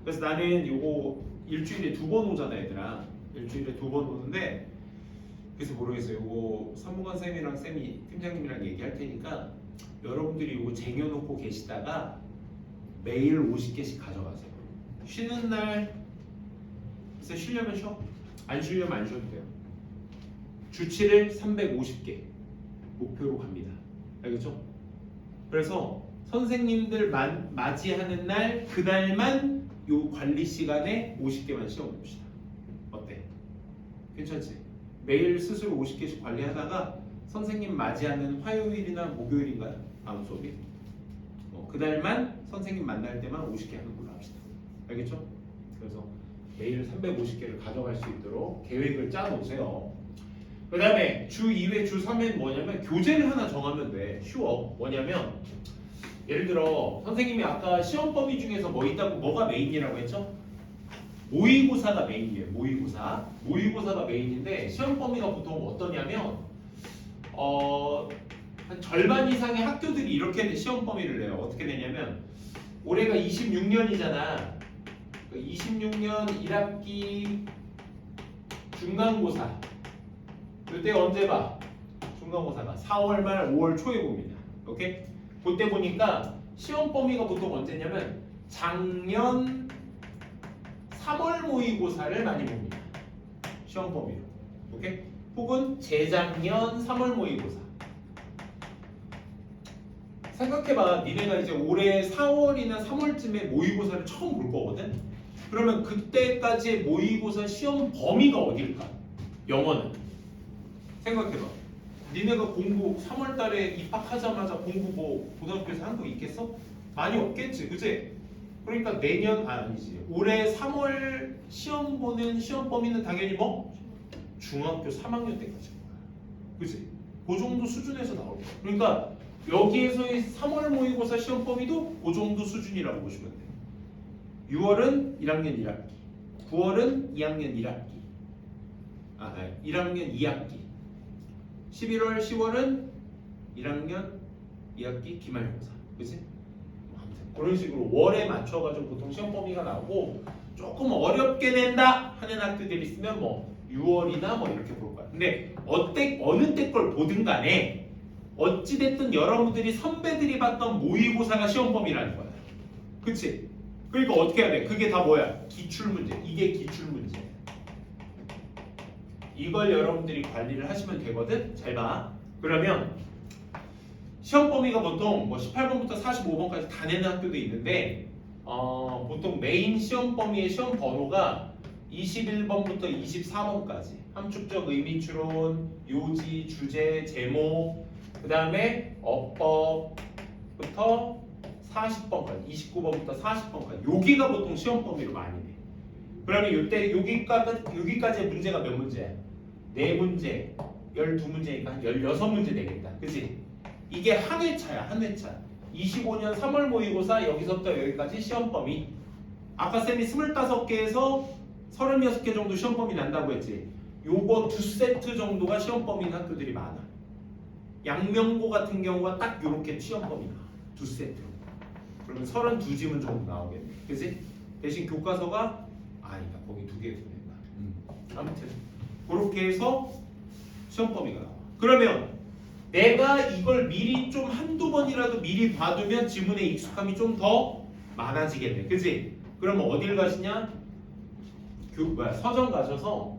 Speaker 1: 그래서 나는 요거 일주일에 2번 오잖아 얘들아. 일주일에 2번 오는데 그래서 모르겠어요. 요거 선무관 쌤이랑 쌤이 팀장님이랑 얘기할 테니까 여러분들이 요거 쟁여놓고 계시다가 매일 50개씩 가져가세요. 쉬는 날 그래서 쉬려면 쉬어. 안 쉬려면 안 쉬어도 돼요. 주 7일 350개 목표로 갑니다. 알겠죠? 그래서 선생님들 맞이하는 날 그날만 요 관리 시간에 50개만 시험 봅시다. 어때? 괜찮지? 매일 스스로 50개씩 관리하다가 선생님 맞이하는 화요일이나 목요일인가요? 다음 수업이? 그날만 선생님 만날 때만 50개 하는 걸로 합시다. 알겠죠? 그래서 매일 350개를 가져갈 수 있도록 계획을 짜 놓으세요. 그 다음에 주 2회, 주 3회는 뭐냐면 교재를 하나 정하면 돼. 쉬워. 뭐냐면 예를 들어 선생님이 아까 시험 범위 중에서 뭐 있다고 뭐가 메인이라고 했죠? 모의고사가 메인이에요. 모의고사가 메인인데 시험 범위가 보통 어떠냐면 한 절반 이상의 학교들이 이렇게 시험 범위를 내요. 어떻게 내냐면 올해가 26년이잖아. 26년 1학기 중간고사. 이때 언제 봐? 중간고사가 4월 말 5월 초에 봅니다. 오케이? 그때 보니까 시험 범위가 보통 언제냐면 작년 3월 모의고사를 많이 봅니다. 시험 범위로. 오케이? 혹은 재작년 3월 모의고사. 생각해봐. 니네가 이제 올해 4월이나 3월쯤에 모의고사를 처음 볼 거거든? 그러면 그때까지의 모의고사 시험 범위가 어딜까? 영어는. 생각해봐. 니네가 공부 3월 달에 입학하자마자 공부 뭐 고등학교에서 한 거 있겠어? 많이 없겠지. 그치? 그러니까 내년 아니지. 올해 3월 시험 보는 시험 범위는 당연히 뭐? 중학교 3학년 때까지. 그치? 그 정도 수준에서 나올 거야. 그러니까 여기에서의 3월 모의고사 시험 범위도 그 정도 수준이라고 보시면 돼요. 6월은 1학년 1학기, 9월은 2학년 1학기, 1학년 2학기, 11월, 10월은 1학년 2학기 기말고사, 그치? 아무튼 그런 식으로 월에 맞춰가지고 보통 시험 범위가 나오고 조금 어렵게 낸다 하는 학교들이 있으면 뭐 6월이나 뭐 이렇게 볼 거야. 근데 어느 때 걸 보든 간에 어찌됐든 여러분들이 선배들이 봤던 모의고사가 시험 범위라는 거야. 그치? 그러니까 어떻게 해야 돼? 그게 다 뭐야? 기출문제. 이게 기출문제. 이걸 여러분들이 관리를 하시면 되거든? 잘 봐. 그러면 시험 범위가 보통 뭐 18번부터 45번까지 다 내는 학교도 있는데 보통 메인 시험 범위의 시험 번호가 21번부터 24번까지 함축적 의미추론, 요지, 주제, 제목, 그 다음에 어법부터 40번까지, 29번부터 40번까지 여기가 보통 시험 범위로 많이 돼. 그러면 이때 여기까지의 문제가 몇 문제야? 4문제, 12문제니까 한 16문제 되겠다. 그치? 이게 한 회차야, 한 회차. 25년 3월 모의고사 여기서부터 여기까지 시험 범위. 아까 쌤이 25개에서 36개 정도 시험 범위 난다고 했지. 요거 2세트 정도가 시험 범위인 학교들이 많아. 양명고 같은 경우가 딱 요렇게 시험 범위 나와. 2세트. 그러면 32지문 정도 나오겠네. 그치? 대신 교과서가 아니다. 거기 2개 된다. 아무튼 그렇게 해서 시험 범위가 나와. 그러면 내가 이걸 미리 좀 한두 번이라도 미리 봐두면 지문에 익숙함이 좀 더 많아지겠네. 그치? 그러면 어딜 가시냐? 서점 가셔서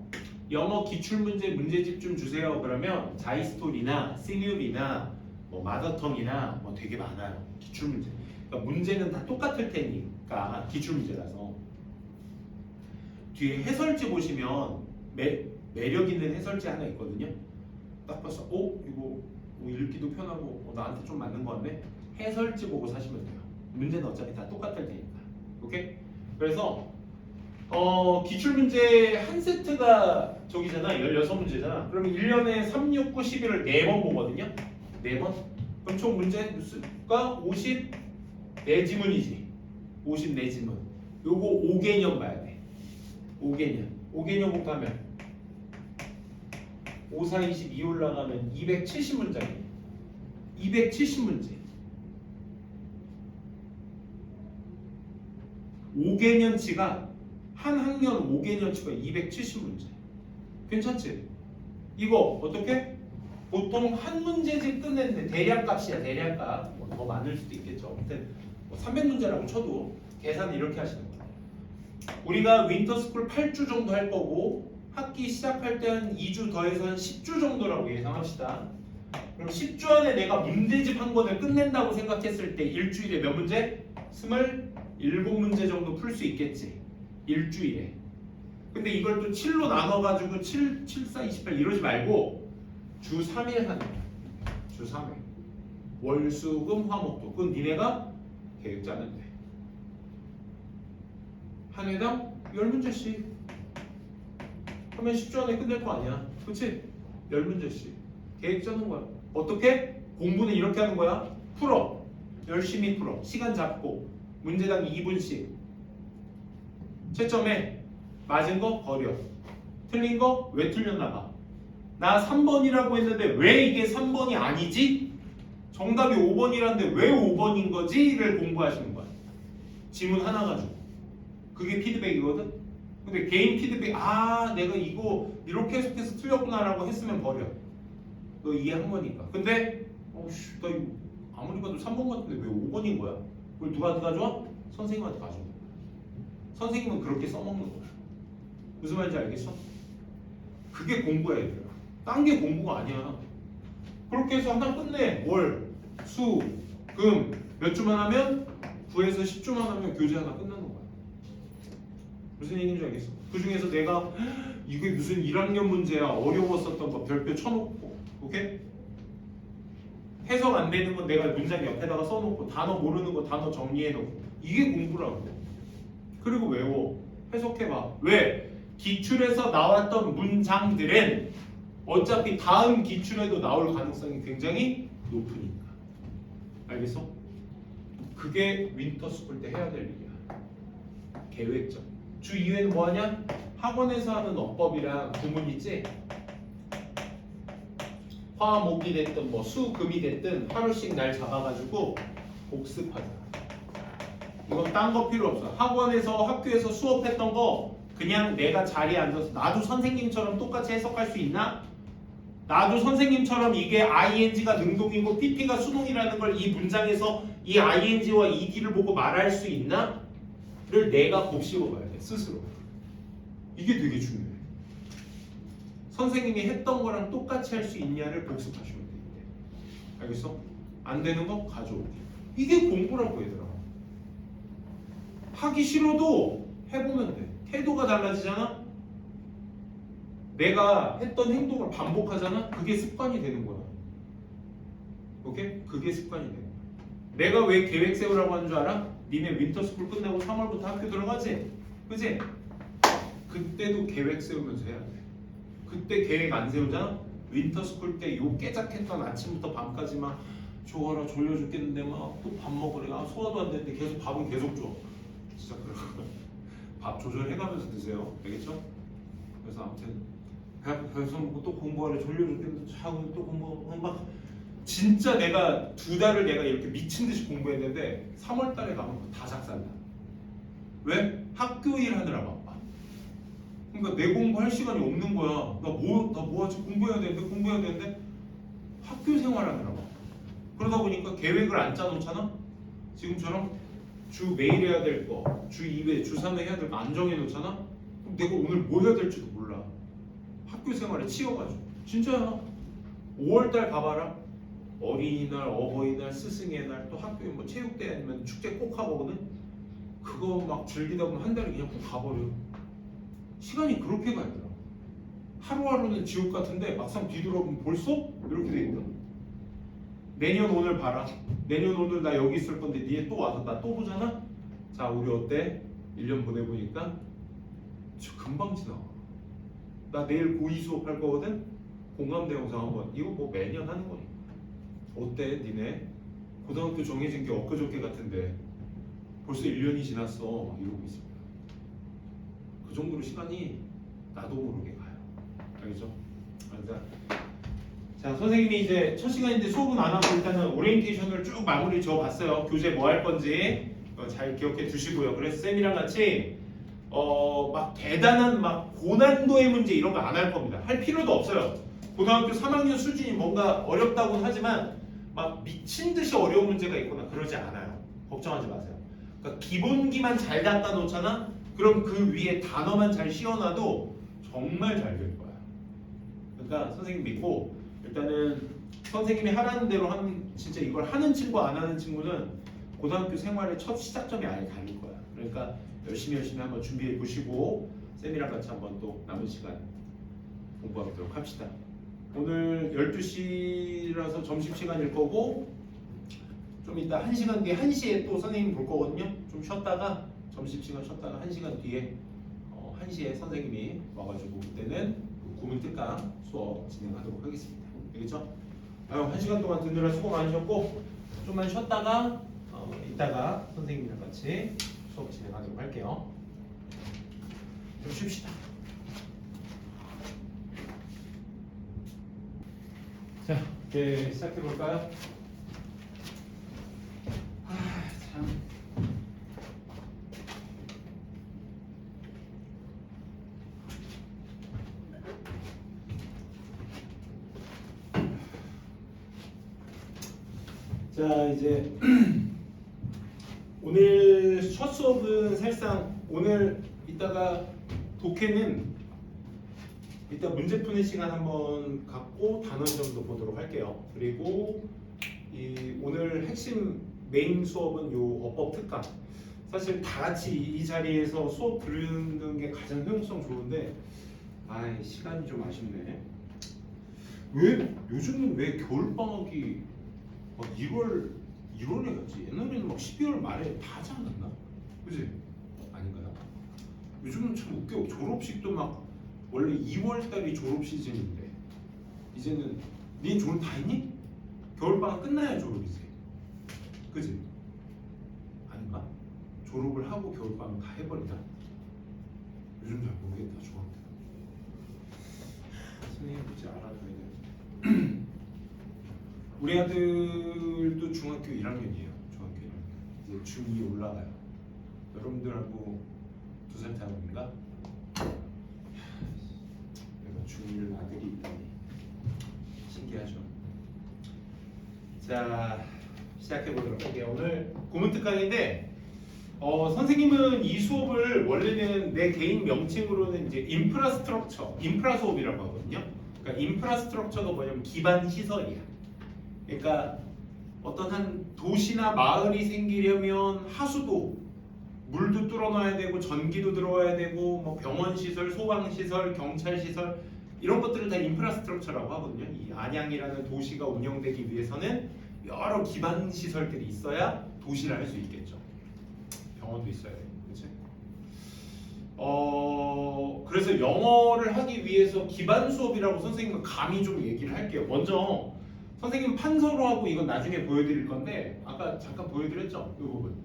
Speaker 1: 영어 기출문제 문제집 좀 주세요. 그러면 자이스토리나 시듈이나 뭐 마더텅이나 뭐 되게 많아요. 기출문제. 그러니까 문제는 다 똑같을 테니까 기출문제라서. 뒤에 해설지 보시면 매력 있는 해설지 하나 있거든요. 딱 봐서 이거 뭐 읽기도 편하고 나한테 좀 맞는 거 같네. 해설지 보고 사시면 돼요. 문제는 어차피 다 똑같을 테니까. 오케이? 그래서 기출문제 한 세트가 저기잖아. 16문제잖아. 그러면 1년에 3, 6, 9, 11을 4번 보거든요. 4번? 그럼 총 문제 수가 54지문이지. 54지문. 요거 5개년 봐야 돼. 5개년 곱하면 5, 4, 22 올라가면 270문장이에요. 270문제. 5개년치가 한 학년 5개년치가 270문제. 괜찮지? 이거 어떻게? 보통 한 문제집 끝냈는데 대략값이야. 대략값. 뭐 더 많을 수도 있겠죠. 아무튼 300문제라고 쳐도 계산을 이렇게 하시는 거예요. 우리가 윈터스쿨 8주 정도 할 거고 학기 시작할 때 한 2주 더해서 한 10주 정도라고 예상합시다. 그럼 10주 안에 내가 문제집 한 권을 끝낸다고 생각했을 때 일주일에 몇 문제? 27문제 정도 풀 수 있겠지. 일주일에. 근데 이걸 또 7로 나눠가지고 7, 7, 4, 28 이러지 말고 주 3일 하는 거야. 주 3일. 월, 수, 금, 화, 목, 토. 그건 니네가 계획 짜면 돼. 한 회당 10문제씩 하면 10주 안에 끝낼 거 아니야. 그치? 10문제씩 계획 짜는 거야. 어떻게? 공부는 이렇게 하는 거야. 풀어. 열심히 풀어. 시간 잡고 문제당 2분씩 채점해. 맞은 거 버려. 틀린 거 왜 틀렸나 봐. 나 3번이라고 했는데 왜 이게 3번이 아니지? 정답이 5번이라는데 왜 5번인 거지?를 공부하시는 거야. 지문 하나 가지고. 그게 피드백이거든. 근데 개인 피드백, 아 내가 이거 이렇게 해석해서 틀렸구나라고 했으면 버려. 너 이해한 거니까. 근데 어우씨 나 이거 아무리 봐도 3번 같은데 왜 5번인 거야? 그걸 누구한테 가져와? 선생님한테 가져와. 선생님은 그렇게 써먹는 거야. 무슨 말인지 알겠어? 그게 공부야 얘들아. 딴 게 공부가 아니야. 그렇게 해서 하나 끝내. 월, 수, 금 몇 주만 하면 9에서 10주만 하면 교재 하나 끝나는 거야. 무슨 얘기인지 알겠어? 그 중에서 내가 이게 무슨 1학년 문제야 어려웠었던 거 별표 쳐놓고 오케이? 해석 안 되는 건 내가 문장 옆에다가 써놓고 단어 모르는 거 단어 정리해놓고 이게 공부라고. 그리고 외워. 해석해봐. 왜? 기출에서 나왔던 문장들은 어차피 다음 기출에도 나올 가능성이 굉장히 높으니까. 알겠어? 그게 윈터스쿨 때 해야 될 일이야. 계획적. 주 2회는 뭐 하냐? 학원에서 하는 어법이랑 구문 있지? 화, 목이 됐든 뭐 수, 금이 됐든 하루씩 날 잡아가지고 복습하자. 이건 딴 거 필요 없어. 학원에서 학교에서 수업했던 거 그냥 내가 자리에 앉아서 나도 선생님처럼 똑같이 해석할 수 있나? 나도 선생님처럼 이게 ing가 능동이고 pp가 수동이라는 걸 이 문장에서 이 ing와 ed를 보고 말할 수 있나? 를 내가 곱씹어 봐야 돼. 스스로. 이게 되게 중요해. 선생님이 했던 거랑 똑같이 할 수 있냐를 복습하시면 돼. 알겠어? 안 되는 거 가져오기. 이게 공부라고 얘들아. 하기 싫어도 해보면 돼. 태도가 달라지잖아? 내가 했던 행동을 반복하잖아? 그게 습관이 되는 거야. 오케이? 그게 습관이 되는 거야. 내가 왜 계획 세우라고 하는 줄 알아? 니네 윈터스쿨 끝나고 3월부터 학교 들어가지? 그치? 그때도 계획 세우면서 해야 돼. 그때 계획 안 세우잖아? 윈터스쿨 때 요 깨작했던 아침부터 밤까지 막 좋아라 졸려 죽겠는데 막 또 밥 먹으래. 아 소화도 안 되는데 계속 밥은 계속 줘. 진짜 그래. 밥 조절해가면서 드세요. 알겠죠? 그래서 아무튼 배고서 먹고 또 공부하래. 졸려 죽겠는데 자고 또 공부 막 진짜 내가 2달을 내가 이렇게 미친 듯이 공부했는데 3월 달에 가면 다 작살나. 왜? 학교 일 하느라 바빠. 그러니까 내 공부할 시간이 없는 거야. 나 뭐 하지? 공부해야 되는데 학교 생활하느라 바빠. 그러다 보니까 계획을 안 짜놓잖아. 지금처럼 주 매일 해야 될 거, 주 2회, 주 3회 해야 될 거 안 정해놓잖아. 그럼 내가 오늘 뭐 해야 될지도 몰라. 학교 생활에 치여가지고. 진짜야. 5월달 가봐라. 어린이날, 어버이날, 스승의 날, 또 학교에 뭐 체육대회 아니면 축제 꼭 하거든. 그거 막 즐기다 보면 한 달이 그냥 훅 가버려. 시간이 그렇게 가더라. 하루하루는 지옥 같은데 막상 뒤돌아보면 벌써 이렇게 돼 있다. 내년 오늘 봐라. 내년 오늘 나 여기 있을 건데 니네 또 와서 나 또 보잖아? 자 우리 어때? 1년 보내보니까 금방 지나가. 나 내일 고2 수업할 거거든? 공감대 영상 한번. 이거 뭐 매년 하는 거니까. 어때 니네? 고등학교 정해진 게 엊그저께 같은데 벌써 1년이 지났어. 막 이러고 있습니다. 그 정도로 시간이 나도 모르게 가요. 알겠죠? 자 선생님이 이제 첫 시간인데 수업은 안 하고 일단은 오리엔테이션을 쭉 마무리 지어봤어요. 교재 뭐 할 건지 잘 기억해 두시고요. 그래서 쌤이랑 같이 막 대단한 막 고난도의 문제 이런 거 안 할 겁니다. 할 필요도 없어요. 고등학교 3학년 수준이 뭔가 어렵다고는 하지만 막 미친 듯이 어려운 문제가 있거나 그러지 않아요. 걱정하지 마세요. 그러니까 기본기만 잘 닦아 놓잖아. 그럼 그 위에 단어만 잘 씌워놔도 정말 잘 될 거야. 그러니까 선생님 믿고 일단은 선생님이 하라는 대로 진짜 이걸 하는 친구 안 하는 친구는 고등학교 생활의 첫 시작점이 아예 다를 거야. 그러니까 열심히 한번 준비해 보시고 쌤이랑 같이 한번 또 남은 시간 공부하도록 합시다. 오늘 12시라서 점심시간일 거고 좀 이따 1시간 뒤에 1시에 또 선생님 볼 거거든요. 좀 쉬었다가 점심시간 쉬었다가 1시간 뒤에 1시에 선생님이 와가지고 그때는 구문특강 수업 진행하도록 하겠습니다. 알겠죠? 1시간 동안 듣느라 수고 많으셨고 좀만 쉬었다가 이따가 선생님이랑 같이 수업 진행하도록 할게요. 좀 쉽시다. 자, 이제 시작해 볼까요? 참. 자, 이제 오늘 첫 수업은 사실상 오늘 이따가 독해는 이따 문제 푸는 시간 한번 갖고 단어 시험도 보도록 할게요. 그리고 오늘 핵심 메인 수업은 요 어법 특강. 사실 다 같이 이 자리에서 수업 들으는 게 가장 효용성 좋은데 시간이 좀 아쉽네. 왜 요즘은 왜 겨울 방학이 막 1월에 갔지? 옛날에는 막 12월 말에 다 하지 않았나? 그지? 아닌가요? 요즘은 참 웃겨. 졸업식도 막 원래 2월 달이 졸업 시즌인데 이제는 니 졸업 다 했니? 겨울방학 끝나야 졸업이지. 그지? 아닌가? 졸업을 하고 겨울방학 다 해버리나? 요즘 잘 모르겠다. 중학교 선생님 굳이 알아줘야 돼. 우리 아들도 중학교 1학년이에요. 중학교 1학년. 이제 중2 올라가요. 여러분들하고 2살 차이인가? 내가 중1 아들이 있다니 신기하죠. 자, 시작해 보도록 할게요. 오늘 고문특강인데 선생님은 이 수업을 원래는 내 개인 명칭으로는 이제 인프라 수업이라고 하거든요. 그러니까 인프라스트럭처가 뭐냐면 기반 시설이야. 그러니까 어떤 한 도시나 마을이 생기려면 하수도, 물도 뚫어놔야 되고 전기도 들어와야 되고 뭐 병원 시설, 소방 시설, 경찰 시설 이런 것들을 다 인프라스트럭처라고 하거든요. 이 안양이라는 도시가 운영되기 위해서는 여러 기반 시설들이 있어야 도시를 할 수 있겠죠. 병원도 있어야 돼요. 그렇지? 그래서 영어를 하기 위해서 기반 수업이라고 선생님은 감히 좀 얘기를 할게요. 먼저 선생님 판서로 하고 이건 나중에 보여드릴 건데 아까 잠깐 보여드렸죠? 이 부분.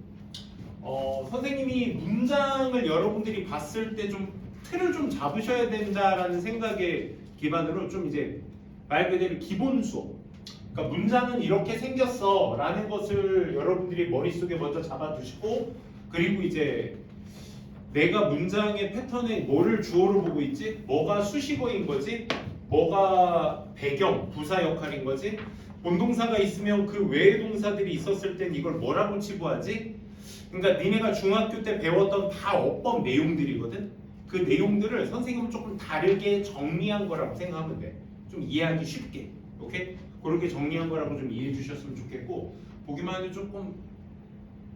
Speaker 1: 선생님이 문장을 여러분들이 봤을 때 좀 틀을 좀 잡으셔야 된다라는 생각에 기반으로 좀 이제 말 그대로 기본 수업. 그러니까 문장은 이렇게 생겼어 라는 것을 여러분들이 머릿속에 먼저 잡아두시고 그리고 이제 내가 문장의 패턴에 뭐를 주어로 보고 있지? 뭐가 수식어인 거지? 뭐가 배경, 부사 역할인 거지? 본동사가 있으면 그 외의 동사들이 있었을 땐 이걸 뭐라고 치부하지? 그러니까 니네가 중학교 때 배웠던 다 어법 내용들이거든? 그 내용들을 선생님은 조금 다르게 정리한 거라고 생각하면 돼. 좀 이해하기 쉽게. 오케이? 그렇게 정리한 거라고 좀 이해해 주셨으면 좋겠고 보기만 해도 조금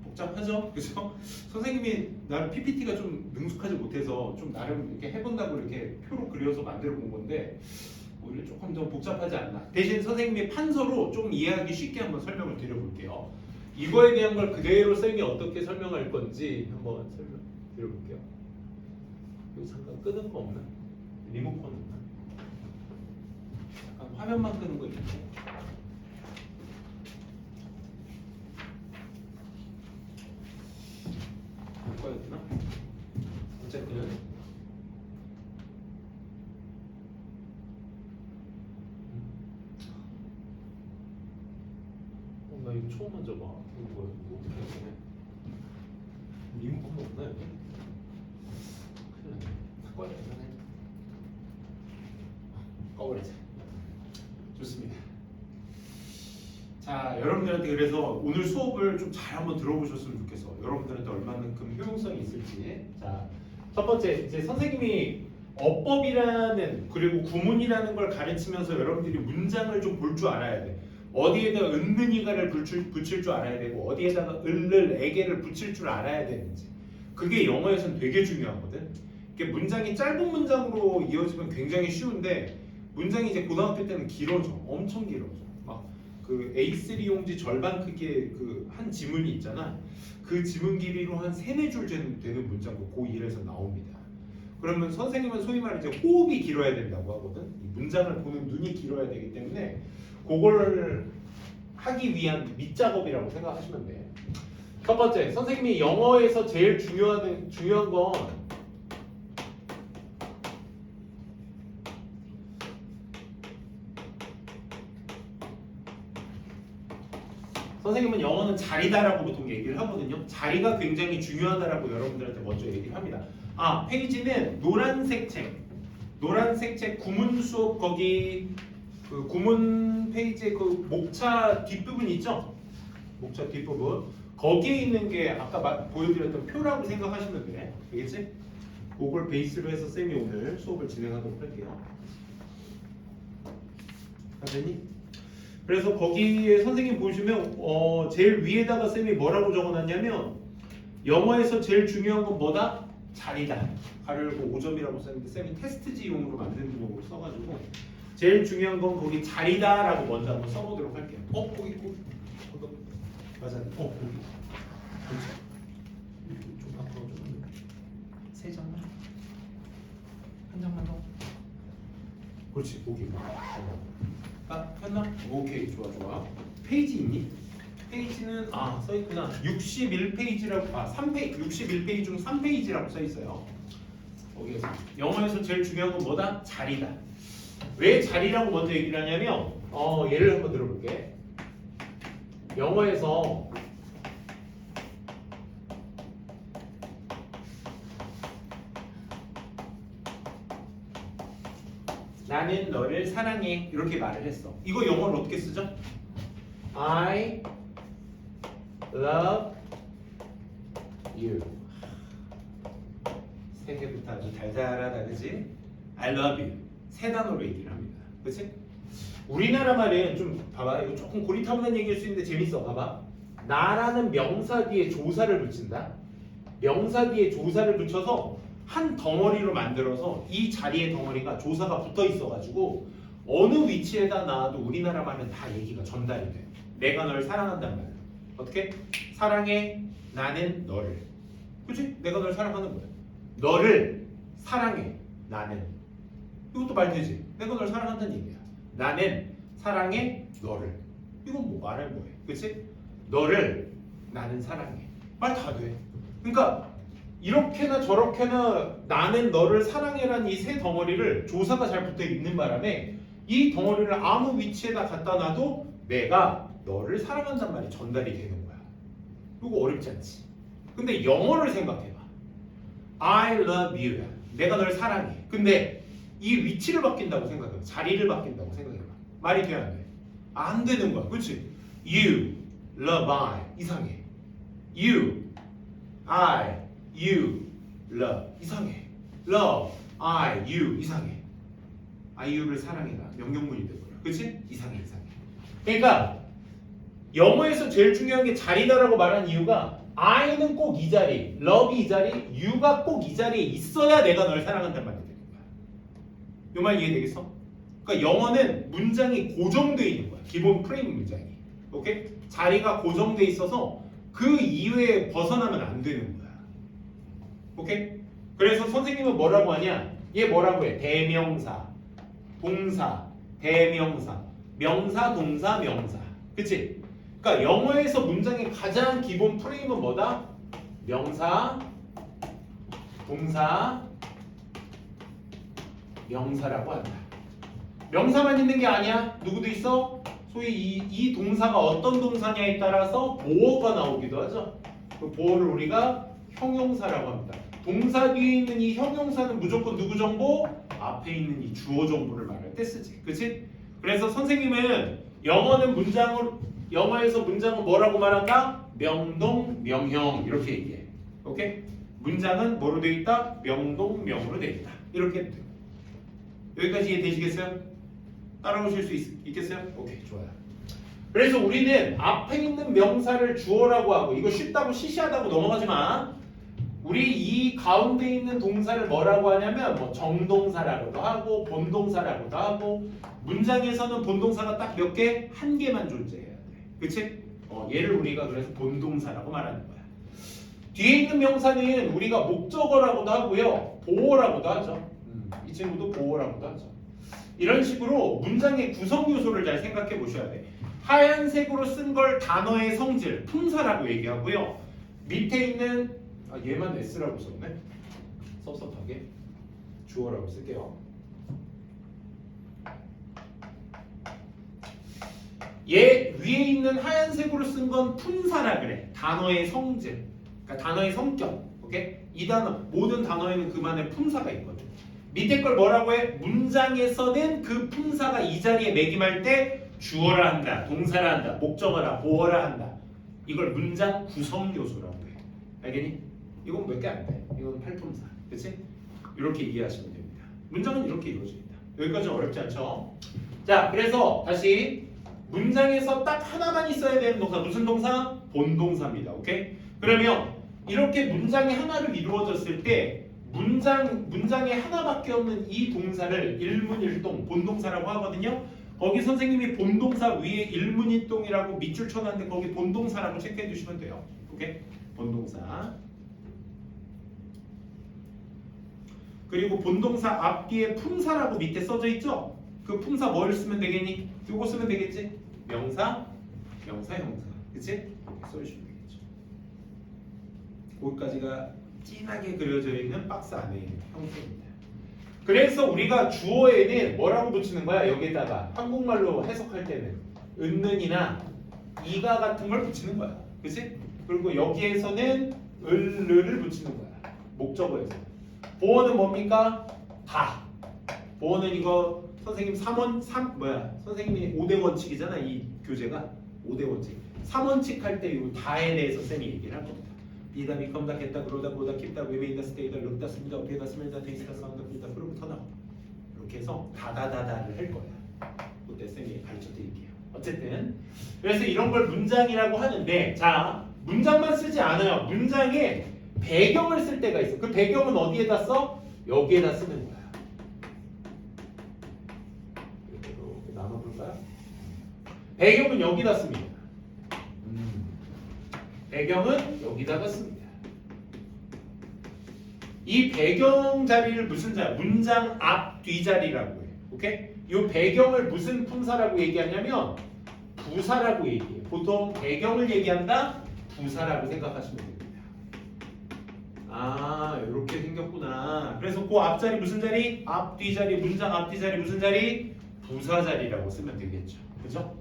Speaker 1: 복잡하죠? 그래서 선생님이 나름 PPT가 좀 능숙하지 못해서 좀 나름 이렇게 해본다고 이렇게 표로 그려서 만들어 본 건데 오히려 조금 더 복잡하지 않나. 대신 선생님이 판서로 조금 이해하기 쉽게 한번 설명을 드려볼게요. 이거에 대한 걸 그대로 쌤이 어떻게 설명할 건지 한번 설명 드려볼게요. 여기 잠깐 끄는 거 없나? 리모컨 없나? 잠깐 화면만 끄는 거 있는데. 바꿔야 되나? 어쨌든 나 이거 처음 만져봐. 이거 뭐야? 이거 어떻게 해야 되냐? 리모컨 없나 여기? 큰일 났네. 꺼야 되나? 꺼버리자. 좋습니다. 자, 여러분들한테 그래서 오늘 수업을 좀 잘 한번 들어보셨으면 좋겠어. 여러분들한테 얼마만큼 효용성이 있을지. 자, 첫 번째 이제 선생님이 어법이라는 그리고 구문이라는 걸 가르치면서 여러분들이 문장을 좀 볼 줄 알아야 돼. 어디에다 은는이가를 붙일 줄 알아야 되고 어디에다가 을을 에게를 붙일 줄 알아야 되는지. 그게 영어에서는 되게 중요하거든. 이게 문장이 짧은 문장으로 이어지면 굉장히 쉬운데 문장이 이제 고등학교 때는 길어져. 엄청 길어져. 막 그 A3 용지 절반 크기의 그 한 지문이 있잖아. 그 지문 길이로 한 3-4줄 되는 문장도 고1에서 나옵니다. 그러면 선생님은 소위 말해 이제 호흡이 길어야 된다고 하거든. 이 문장을 보는 눈이 길어야 되기 때문에 그걸 하기 위한 밑작업이라고 생각하시면 돼. 첫 번째, 선생님이 영어에서 제일 중요한 건 선생님은 영어는 자리다라고 보통 얘기를 하거든요. 자리가 굉장히 중요하다라고 여러분들한테 먼저 얘기를 합니다. 아, 페이지는 노란색 책 구문 수업 거기 그 구문 페이지의 그 목차 뒷부분 있죠? 목차 뒷부분 거기에 있는 게 아까 보여드렸던 표라고 생각하시면 돼. 알겠지? 그걸 베이스로 해서 쌤이 오늘 수업을 진행하도록 할게요. 알겠니? 그래서 거기에 선생님 보시면 제일 위에다가 쌤이 뭐라고 적어놨냐면 영어에서 제일 중요한 건 뭐다? 자리다. 가로 열고 5점이라고 썼는데 쌤이 테스트지용으로 만든 용으로 써가지고 제일 중요한 건 거기 자리다라고 먼저 한번 써보도록 할게요. 거기 맞아. 거기. 그렇죠. 좀 앞으로 좀. 3장만. 한 장만 더. 그렇지. 거기. 아, 폈나? 오케이, 좋아. 페이지 있니? 페이지는 써있구나. 61페이지라고 61페이지 중 3페이지라고 써있어요. 거기에서 영어에서 제일 중요한 건 뭐다? 자리다. 왜 자리라고 먼저 얘기를 하냐면 예를 한번 들어볼게. 영어에서 나는 너를 사랑해 이렇게 말을 했어. 이거 영어로 어떻게 쓰죠? I love you. 세 개부터 아주 달달하다, 그지? I love you. 세 단어로 얘기를 합니다. 그치? 우리나라 말은 좀 봐봐. 이거 조금 고리타분한 얘기일 수 있는데 재밌어. 봐봐. 나라는 명사 뒤에 조사를 붙인다. 명사 뒤에 조사를 붙여서 한 덩어리로 만들어서 이 자리에 덩어리가 조사가 붙어 있어가지고 어느 위치에다 놔도 우리나라 말은 다 얘기가 전달이 돼. 내가 널 사랑한단 말이야. 어떻게? 사랑해 나는 너를. 그치? 내가 널 사랑하는 거야. 너를 사랑해 나는. 이것도 말 되지? 내가 널 사랑한다는 얘기야. 나는 사랑해 너를. 이건 뭐 말할 뭐해? 그치? 너를 나는 사랑해. 말 다 돼. 그러니까 이렇게나 저렇게나 나는 너를 사랑해라는 이 세 덩어리를 조사가 잘 붙어 있는 바람에 이 덩어리를 아무 위치에다 갖다 놔도 내가 너를 사랑한단 말이 전달이 되는 거야. 이거 어렵지 않지? 근데 영어를 생각해봐. I love you. 내가 널 사랑해. 근데 이 위치를 바뀐다고 생각해봐. 자리를 바뀐다고 생각해봐. 말이 돼, 안 돼? 안 되는 거야. 그렇지? You, love, I. 이상해. You, I, you, love. 이상해. Love, I, you. 이상해. I, you를 사랑해라. 명령문이 되고요. 그렇지? 이상해. 그러니까 영어에서 제일 중요한 게 자리다라고 말한 이유가 I는 꼭 이 자리, love이 이 자리, you가 꼭 이 자리에 있어야 내가 널 사랑한다는 말이 되는 거야. 이 말 이해되겠어? 그러니까 영어는 문장이 고정되어 있는 거야. 기본 프레임 문장이. 오케이? 자리가 고정되어 있어서 그 이외에 벗어나면 안 되는 거야. 오케이? 그래서 선생님은 뭐라고 하냐? 얘 뭐라고 해? 대명사, 동사, 대명사, 명사, 동사, 명사. 그치? 그러니까 영어에서 문장의 가장 기본 프레임은 뭐다? 명사, 동사, 명사라고 한다. 명사만 있는 게 아니야. 누구도 있어? 소위 이 동사가 어떤 동사냐에 따라서 보어가 나오기도 하죠. 그 보어를 우리가 형용사라고 합니다. 동사 뒤에 있는 이 형용사는 무조건 누구 정보? 앞에 있는 이 주어 정보를 말할 때 쓰지. 그치? 그래서 선생님은 영어에서 문장은 뭐라고 말한다? 명동, 명형 이렇게 얘기해. 오케이? 문장은 뭐로 되어 있다? 명동, 명으로 되어 있다. 이렇게 해도 돼요. 여기까지 이해되시겠어요? 따라오실 수 있겠어요? 오케이, 좋아요. 그래서 우리는 앞에 있는 명사를 주어라고 하고 이거 쉽다고 시시하다고 넘어가지 마. 우리 이 가운데 있는 동사를 뭐라고 하냐면 뭐 정동사라고도 하고 본동사라고도 하고 문장에서는 본동사가 딱 몇 개? 한 개만 존재해야 돼. 그치? 얘를 우리가 그래서 본동사라고 말하는 거야. 뒤에 있는 명사는 우리가 목적어라고도 하고요. 보어라고도 하죠. 이 친구도 보어라고도 하죠. 이런 식으로 문장의 구성 요소를 잘 생각해 보셔야 돼. 하얀색으로 쓴 걸 단어의 성질, 품사라고 얘기하고요. 밑에 있는 얘만 S라고 썼네. 섭섭하게 주어라고 쓸게요. 얘 위에 있는 하얀색으로 쓴 건 품사라 그래. 단어의 성질, 그러니까 단어의 성격. 오케이? 이 단어 모든 단어에는 그만의 품사가 있거든. 밑에 걸 뭐라고 해? 문장에서는 그 품사가 이 자리에 매김할 때 주어라 한다, 동사라 한다, 목적어라, 보어라 한다. 이걸 문장 구성 요소라고 해. 알겠니? 이건 몇 개 안 돼. 이건 팔품사. 그치? 이렇게 이해하시면 됩니다. 문장은 이렇게 이루어집니다. 여기까지는 어렵지 않죠? 자, 그래서 다시 문장에서 딱 하나만 있어야 되는 동사 무슨 동사? 본동사입니다. 오케이? 그러면 이렇게 문장이 하나로 이루어졌을 때 문장에 하나밖에 없는 이 동사를 일문일동 본동사라고 하거든요. 거기 선생님이 본동사 위에 일문일동이라고 밑줄 쳐놨는데 거기 본동사라고 체크해 주시면 돼요. 오케이? 본동사. 그리고 본동사 앞뒤에 품사라고 밑에 써져 있죠? 그 품사 뭘 쓰면 되겠니? 이거 쓰면 되겠지? 명사, 형사. 그치? 이렇게 써주시면 되겠죠. 거기까지가 진하게 그려져 있는 박스 안에 있는 형태입니다. 그래서 우리가 주어에는 뭐라고 붙이는 거야? 여기에다가 한국말로 해석할 때는 은는이나 이가 같은 걸 붙이는 거야. 그치? 그리고 여기에서는 을을 붙이는 거야. 목적어에서. 보어는 뭡니까? 다. 보어는 이거 선생님 선생님이 5대 원칙이잖아. 이 교재가 5대 원칙. 3원칙 할 때 이 다에 대해서 쌤이 얘기를 할 겁니다. 비다, 비컴다, 겠다, 그러다, 보다, 킵다, 웨메인다, 스테이다, 룩다, 씁니다, 어피다, 스멜다, 테이스다, 사운다, 필다, 그로부터 나와. 이렇게 해서 다다다다를 할 거야. 그때 쌤이 가르쳐 드릴게요. 어쨌든 그래서 이런 걸 문장이라고 하는데, 자, 문장만 쓰지 않아요. 문장에 배경을 쓸 때가 있어. 그 배경은 어디에다 써? 여기에다 쓰는 거야. 이렇게 나눠볼까요? 배경은 여기다 씁니다. 배경은 여기다가 씁니다. 이 배경 자리를 무슨 자리? 문장 앞, 뒤 자리라고 해. 오케이? 이 배경을 무슨 품사라고 얘기하냐면 부사라고 얘기해요. 보통 배경을 얘기한다? 부사라고 생각하시면 됩니다. 아, 이렇게 생겼구나. 그래서 그 앞자리 무슨 자리? 앞, 뒤 자리, 문장 앞, 뒤 자리 무슨 자리? 부사 자리라고 쓰면 되겠죠. 그죠?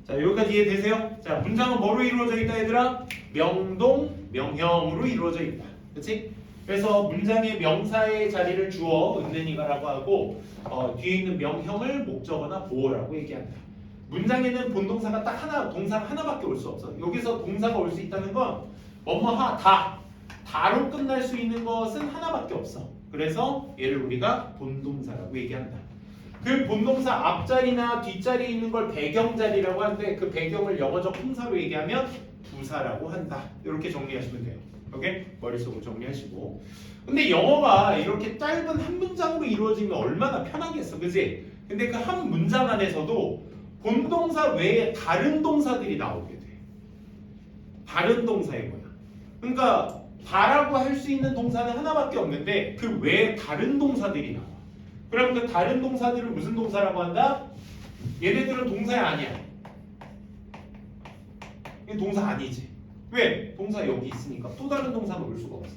Speaker 1: 자, 여기까지 이해되세요? 자, 문장은 뭐로 이루어져 있다 얘들아? 명동, 명형으로 이루어져 있다. 그렇지? 그래서 문장의 명사의 자리를 주어, 은는이가라고 하고 뒤에 있는 명형을 목적어나 보어라고 얘기한다. 문장에는 본동사가 딱 하나, 동사가 하나밖에 올 수 없어. 여기서 동사가 올 수 있다는 건 뭐뭐하, 다로 끝날 수 있는 것은 하나밖에 없어. 그래서 얘를 우리가 본동사라고 얘기한다. 그 본동사 앞자리나 뒷자리에 있는 걸 배경자리라고 하는데 그 배경을 영어적 품사로 얘기하면 부사라고 한다. 이렇게 정리하시면 돼요. 오케이? 머릿속으로 정리하시고. 근데 영어가 이렇게 짧은 한 문장으로 이루어지면 얼마나 편하겠어. 그치? 근데 그 한 문장 안에서도 본동사 외에 다른 동사들이 나오게 돼. 다른 동사의 뭐야? 그러니까 다라고 할 수 있는 동사는 하나밖에 없는데 그 외에 다른 동사들이 나와. 그럼 그 다른 동사들을 무슨 동사라고 한다? 얘네들은 동사야 아니야? 이게 동사 아니지. 왜? 동사 여기 있으니까 또 다른 동사는 올 수가 없어.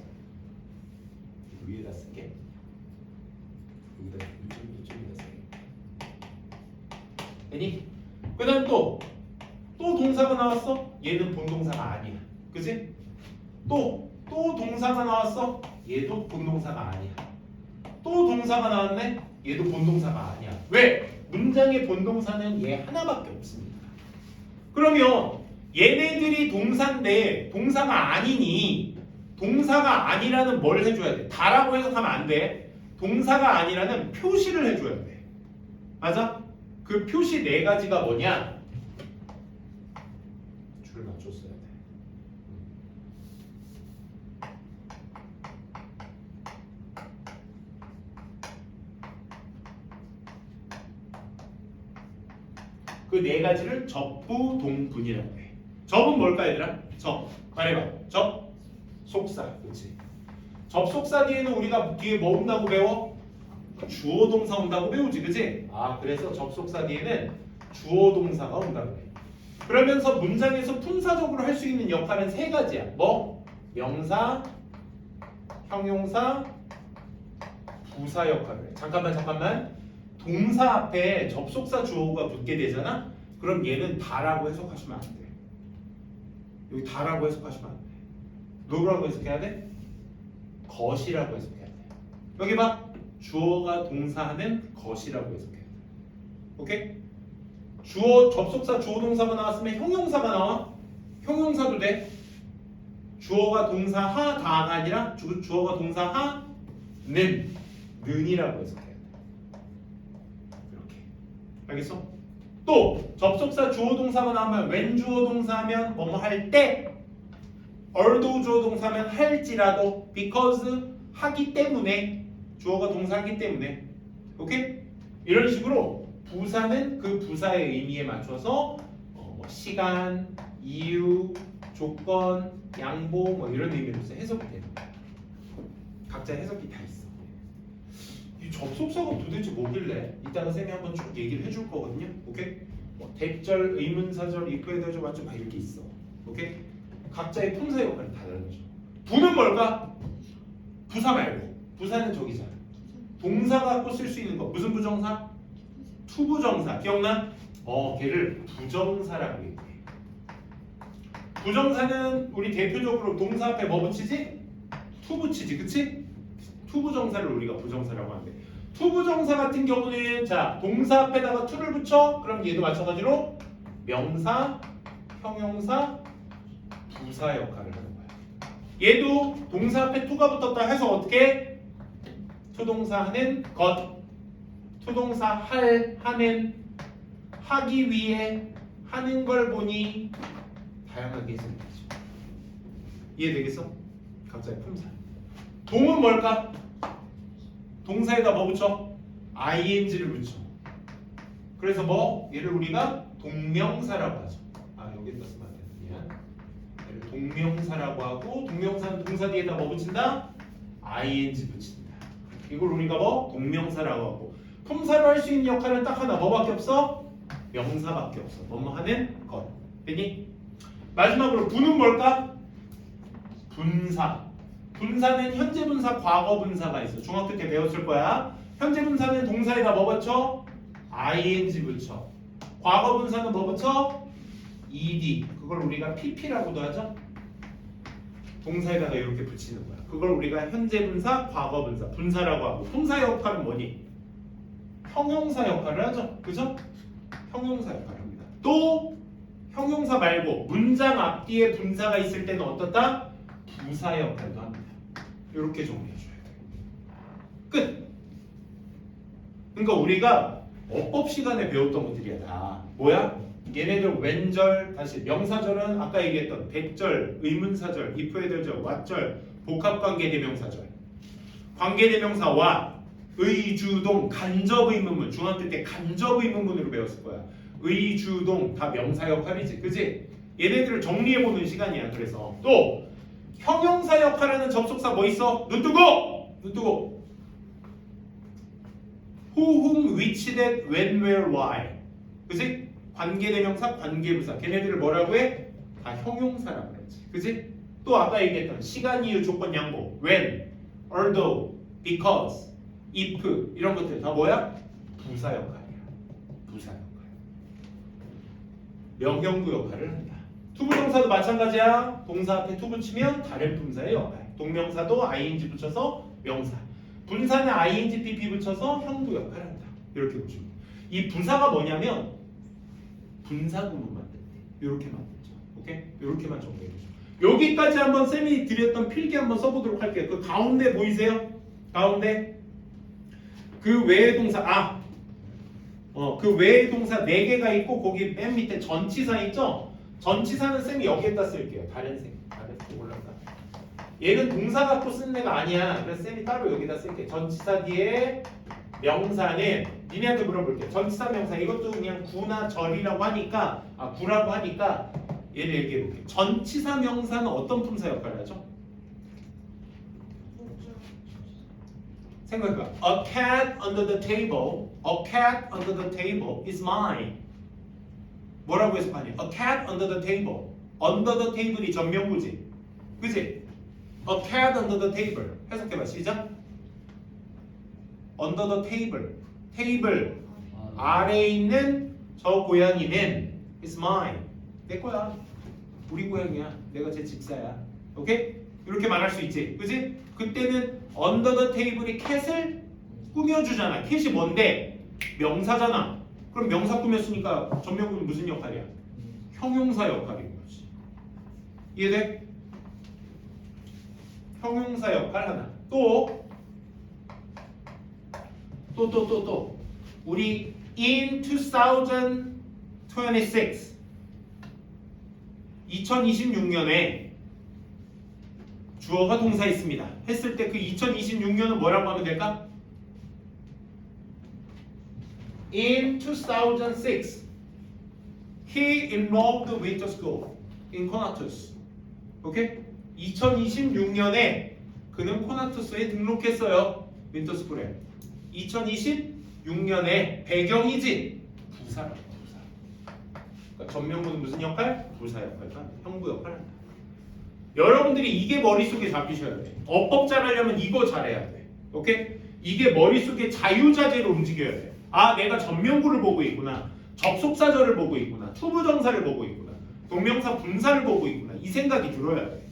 Speaker 1: 위에다 쓸게. 여기다 이쪽에다 쓸게. 되니? 그 다음 또 동사가 나왔어? 얘는 본동사가 아니야. 그치? 또 동사가 나왔어? 얘도 본동사가 아니야. 또 동사가 나왔네? 얘도 본동사가 아니야. 왜? 문장의 본동사는 얘 하나밖에 없습니다. 그러면 얘네들이 동사인데 동사가 아니니 동사가 아니라는 뭘 해줘야 돼? 다라고 해석하면 안 돼. 동사가 아니라는 표시를 해줘야 돼. 맞아? 그 표시 네 가지가 뭐냐? 줄 맞췄어야 돼. 그 네 가지를 접부동분이라고 해. 접은 뭘까 얘들아? 접. 말해봐. 접. 속사. 그렇지. 접속사 뒤에는 우리가 뒤에 뭐 온다고 배워? 주어 동사 온다고 배우지, 그치? 아, 그래서 접속사 뒤에는 주어 동사가 온다고 해. 그러면서 문장에서 품사적으로 할 수 있는 역할은 세 가지야. 뭐? 명사, 형용사, 부사 역할을 해. 잠깐만. 동사 앞에 접속사 주어가 붙게 되잖아? 그럼 얘는 다라고 해석하시면 안 돼. 여기 다라고 해석하시면 안 돼. 뭐라고 해석해야 돼? 것이라고 해석해야 돼. 여기 봐. 주어가 동사하는 것이라고 해석해야 돼. 오케이? 주어 접속사 주어 동사가 나왔으면 형용사가 나와. 형용사도 돼. 주어가 동사 하다가 아니라 주어가 동사 하는 는이라고 해석해야 돼. 이렇게. 알겠어? 또 접속사 주어 동사가 나오면 when 주어 동사하면 뭐뭐 할 때, although 주어 동사면 할지라도, because 하기 때문에, 주어가 동사하기 때문에. 오케이? 이런 식으로 부사는 그 부사의 의미에 맞춰서 뭐 시간, 이유, 조건, 양보 뭐 이런 의미로서 해석이 되는 거야. 각자 해석이 다 있어. 이 접속사가 도대체 뭐길래 이따가 쌤이 한번 쭉 얘기를 해줄 거거든요. 오케이? 뭐 대절, 의문사절, if에대절, 완전 막 이렇게 있어. 오케이? 각자의 품사 역할이 다 다른 거죠. 부는 뭘까? 부사 말고. 부사는 저기잖아. 동사 갖고 쓸 수 있는 거. 무슨 부정사? 투부정사. 기억나? 걔를 부정사라고 얘기해. 부정사는 우리 대표적으로 동사 앞에 뭐 붙이지? 투 붙이지. 그치? 투부정사를 우리가 부정사라고 하는데, 투부정사 같은 경우는 자 동사 앞에다가 투를 붙여. 그럼 얘도 마찬가지로 명사, 형용사, 부사 역할을 하는 거야. 얘도 동사 앞에 투가 붙었다 해서 어떻게? 투동사 하는 것, 투동사 할, 하는, 하기 위해, 하는 걸 보니 다양하게 해석이 되죠. 이해되겠어? 각자의 품사. 동은 뭘까? 동사에다 뭐 붙여? ing를 붙여. 그래서 뭐? 얘를 우리가 동명사라고 하죠. 여기다 쓰면 안 되네. 얘를 동명사라고 하고, 동명사는 동사 뒤에다 뭐 붙인다? ing 붙인다. 이걸 우리가 뭐? 동명사라고 하고, 품사로 할 수 있는 역할은 딱 하나. 뭐밖에 없어? 명사밖에 없어. 뭐뭐 하는 것. 되니? 마지막으로 부는 뭘까? 분사. 분사는 현재 분사, 과거 분사가 있어. 중학교 때 배웠을 거야. 현재 분사는 동사에다 뭐 붙여? ing 붙여. 과거 분사는 뭐 붙여? ed. 그걸 우리가 pp라고도 하죠. 동사에다가 이렇게 붙이는 거야. 그걸 우리가 현재 분사, 과거 분사, 분사라고 하고, 품사 역할은 뭐니? 형용사 역할을 하죠. 그죠? 형용사 역할을 합니다. 또 형용사 말고 문장 앞뒤에 분사가 있을 때는 어떻다? 부사 역할도 합니다. 이렇게 정리해줘야 돼요. 끝! 그러니까 우리가 어법 시간에 배웠던 것들이야 다. 뭐야? 얘네들 웬절, 다시 명사절은 아까 얘기했던 대절, 의문사절, if에대절, what절, 복합관계대명사절. 관계대명사 what, 의주동, 간접의문문. 중학교 때 간접의문문으로 배웠을 거야. 의주동 다 명사 역할이지, 그지? 얘네들을 정리해보는 시간이야. 그래서 또 형용사 역할하는 접속사 뭐 있어? 눈 뜨고! 눈 뜨고! Who, whom, which, that, when, where, why. 그지? 관계대명사, 관계부사. 걔네들을 뭐라고 해? 다 형용사라고 그랬지. 그지? 또 아까 얘기했던 시간, 이유, 조건, 양보. When, although, because, if 이런 것들 다 뭐야? 부사 역할이야. 부사 역할. 명령구 역할을 한다. 투부정사도 마찬가지야. 동사 앞에 투 붙이면 다른 품사의 역할. 동명사도 ing 붙여서 명사. 분사는 ing, pp 붙여서 형부 역할을 한다. 이렇게 보시면 돼요. 이 부사가 뭐냐면 분사구문 만든대. 이렇게 만들죠. 오케이? 이렇게만 정리해주죠. 여기까지 한번 쌤이 드렸던 필기 한번 써보도록 할게요. 그 가운데 보이세요? 가운데 그 외의 동사 그 외의 동사 4개가 있고 거기 맨 밑에 전치사 있죠? 전치사는 쌤이 여기에다 쓸게요. 다른 색 올라가. 얘는 동사 갖고 쓴 애가 아니야. 그래서 쌤이 따로 여기다 쓸게. 전치사 뒤에 명사는 니네한테 물어볼게. 전치사 명사 이것도 그냥 구나 절이라고 하니까 구라고 하니까 얘를 얘기해볼게. 전치사 명사는 어떤 품사 역할을 하죠? 생각해봐. A cat under the table. A cat under the table is mine. 뭐라고 해석하니? A cat under the table. Under the table이 전명구지. 그치? A cat under the table. 해석해봐. 시작. Under the table. 테이블 아래에 있는 저 고양이는 is mine. 내 거야. 우리 고양이야. 내가 제 집사야. 오케이? 이렇게 말할 수 있지. 그치? 그때는 under the table이 캣을 꾸며주잖아. 캣이 뭔데? 명사잖아. 그럼 명사 꾸몄으니까 전명구는 무슨 역할이야? 형용사 역할인 거지. 이해돼? 형용사 역할 하나. 또 우리 in 2026 2026년에 주어가 동사 있습니다. 했을 때 그 2026년은 뭐라고 하면 될까? In 2006 he enrolled with the school in Conatus. 오케이? 2026년에 그는 코나투스에 등록했어요. 윈터스쿨에. 2026년에 배경이지 부사라고. 부사. 그러니까 전명구는 무슨 역할? 부사 역할과 형부 역할을 한다. 여러분들이 이게 머릿속에 잡히셔야 돼. 어법 잘하려면 이거 잘해야 돼. 오케이? 이게 머릿속에 자유자재로 움직여야 돼. 내가 전명구를 보고 있구나. 접속사절을 보고 있구나. 투부정사를 보고 있구나. 동명사 분사를 보고 있구나. 이 생각이 들어야 돼.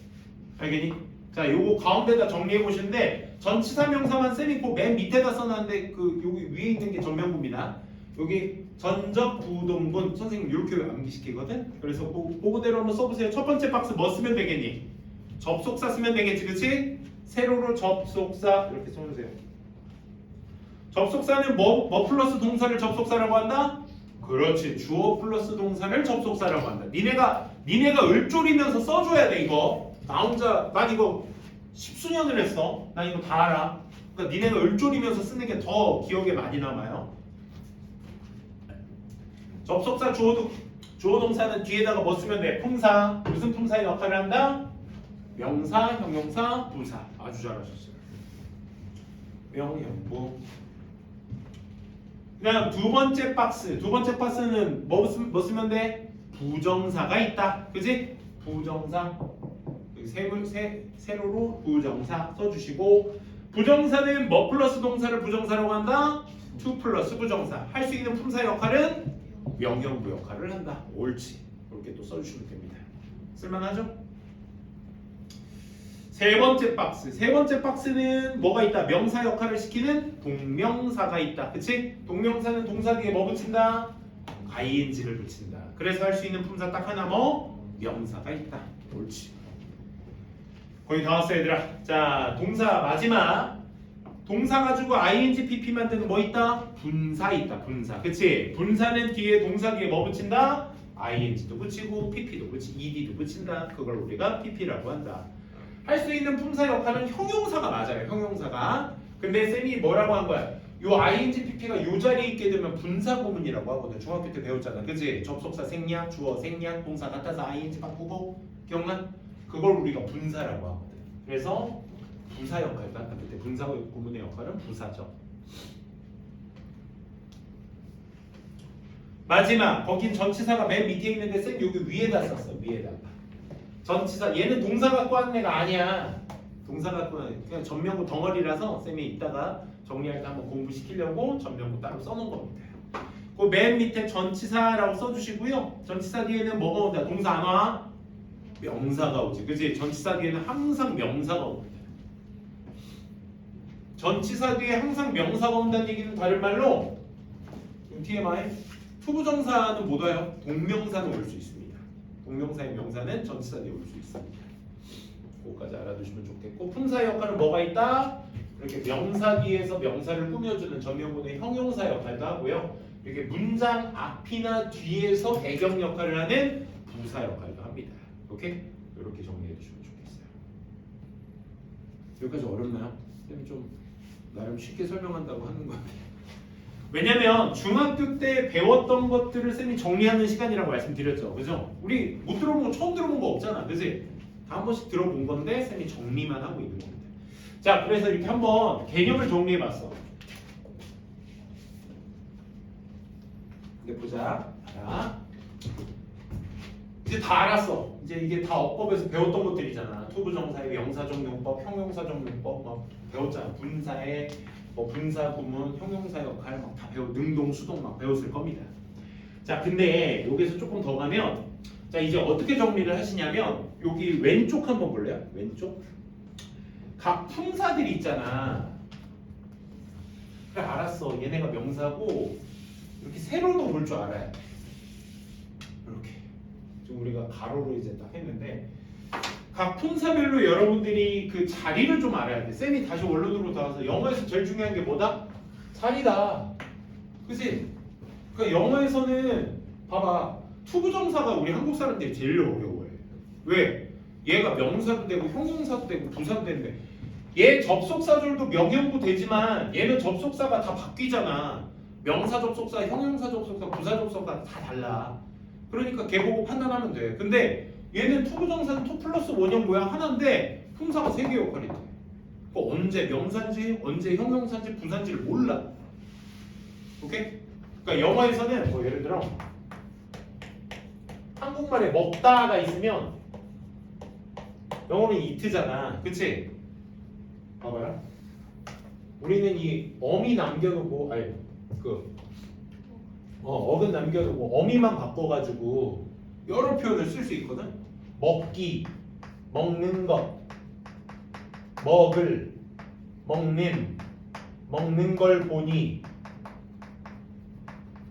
Speaker 1: 알겠니? 자, 요거 가운데다 정리해 보시는데 전치사 명사만 쌤이 맨 밑에다 써놨는데 그 여기 위에 있는 게 전명구입니다. 여기 전적 부동분 선생님 이렇게 암기시키거든. 그래서 그거대로 한번 써보세요. 첫 번째 박스 뭐 쓰면 되겠니? 접속사 쓰면 되겠지, 그렇지? 세로로 접속사 이렇게 써주세요. 접속사는 뭐 플러스 동사를 접속사라고 한다? 그렇지. 주어 플러스 동사를 접속사라고 한다. 니네가 을조리면서 써줘야 돼 이거. 나 혼자 난 이거 십수년을 했어. 난 이거 다 알아. 그러니까 니네가 을조리면서 쓰는 게 더 기억에 많이 남아요. 접속사 주어 동사는 뒤에다가 뭐 쓰면 돼? 품사. 무슨 품사의 역할을 한다? 명사, 형용사, 부사. 아주 잘하셨어요. 명형부. 그다음 두 번째 박스는 뭐 쓰면 돼? 부정사가 있다. 그지? 부정사. 세로로 부정사 써주시고 부정사는 뭐 플러스 동사를 부정사라고 한다? to 플러스 부정사. 할 수 있는 품사 역할은 명형부 역할을 한다. 옳지. 이렇게 또 써주시면 됩니다. 쓸만하죠? 세 번째 박스는 뭐가 있다? 명사 역할을 시키는 동명사가 있다. 그치? 동명사는 동사 뒤에 뭐 붙인다? ing를 붙인다. 그래서 할 수 있는 품사 딱 하나 뭐? 명사가 있다. 옳지. 거의 다 왔어 얘들아. 자, 동사 마지막. 동사 가지고 ing, pp 만드는 뭐 있다? 분사 있다. 분사. 그치? 분사는 뒤에 동사 뒤에 뭐 붙인다? ing도 붙이고 pp도 붙이고 ed도 붙인다. 그걸 우리가 pp라고 한다. 할 수 있는 품사 역할은 형용사가 맞아요. 형용사가. 근데 쌤이 뭐라고 한 거야? 요 ing, pp가 요 자리에 있게 되면 분사 구문이라고 하거든. 중학교 때 배웠잖아. 그치? 접속사 생략, 주어 생략, 동사 같아서 ing 바꾸고 기억나? 그걸 우리가 분사라고 하거든. 그래서 부사 역할도 한다. 그때 분사 구문의 역할은 부사죠. 마지막 거긴 전치사가 맨 밑에 있는데 쌤 여기 위에다 썼어. 위에다가 전치사 얘는 동사 갖고 하는 애가 아니야. 동사 갖고 하는 그냥 전명구 덩어리라서 쌤이 이따가 정리할 때 한번 공부시키려고 전명구 따로 써놓은 겁니다. 그 맨 밑에 전치사라고 써주시고요. 전치사 뒤에는 뭐가 온다? 동사 안 와? 명사가 오지. 그치? 전치사 뒤에는 항상 명사가 옵니다. 전치사 뒤에 항상 명사가 온다는 얘기는 다른 말로 TMI 투부정사는 못 와요. 동명사는 올 수 있습니다. 동명사의 명사는 전치사 뒤에 올 수 있습니다. 그거까지 알아두시면 좋겠고 품사의 역할은 뭐가 있다? 이렇게 명사 뒤에서 명사를 꾸며주는 전명구의 형용사 역할도 하고요. 이렇게 문장 앞이나 뒤에서 배경 역할을 하는 부사 역할도 합니다. 오케이? 이렇게 정리해 주시면 좋겠어요. 여기까지 어렵나요? 쌤이 좀 나름 쉽게 설명한다고 하는 건데 왜냐면 중학교 때 배웠던 것들을 쌤이 정리하는 시간이라고 말씀드렸죠. 그죠? 우리 못 들어본 거 처음 들어본 거 없잖아. 그지? 다 한 번씩 들어본 건데 쌤이 정리만 하고 있는 겁니다. 자, 그래서 이렇게 한번 개념을 정리해 봤어. 이제 보자. 자, 이제 다 알았어. 이제 이게 다 어법에서 배웠던 것들이잖아. 투부정사의 명사적용법, 형용사적용법 막 배웠잖아. 분사의 뭐 분사 구문, 형용사 역할 막 다 능동, 수동 막 배웠을 겁니다. 자, 근데 여기서 조금 더 가면 자, 이제 어떻게 정리를 하시냐면 여기 왼쪽 한번 볼래요? 왼쪽. 각 품사들이 있잖아. 그래, 알았어. 얘네가 명사고 이렇게 세로도 볼 줄 알아야 돼. 이렇게. 지금 우리가 가로로 이제 딱 했는데 각 품사별로 여러분들이 그 자리를 좀 알아야 돼. 쌤이 다시 원론으로 돌아와서 영어에서 제일 중요한 게 뭐다? 자리다. 그치? 그러니까 영어에서는 봐봐. 투부정사가 우리 한국 사람들이 제일 어려워해. 왜? 얘가 명사도 되고 형용사도 되고 부사도 되는데 얘 접속사절도 명형도 되지만 얘는 접속사가 다 바뀌잖아. 명사 접속사, 형용사 접속사, 부사 접속사 다 달라. 그러니까 걔 보고 판단하면 돼. 근데 얘는 투부정사는 2 플러스 원형 뭐야? 하나인데 품사가 3개 역할이 돼. 언제 명사인지 언제 형용사인지 부사인지를 몰라. 오케이? 그러니까 영어에서는 뭐 예를 들어 한국말에 먹다가 있으면 영어는 이트잖아. 그치? 봐봐라. 우리는 이 어미 남겨놓고 아니 어근 남겨두고 어미만 바꿔가지고 여러 표현을 쓸 수 있거든. 먹기, 먹는 것, 먹을, 먹는 걸 보니,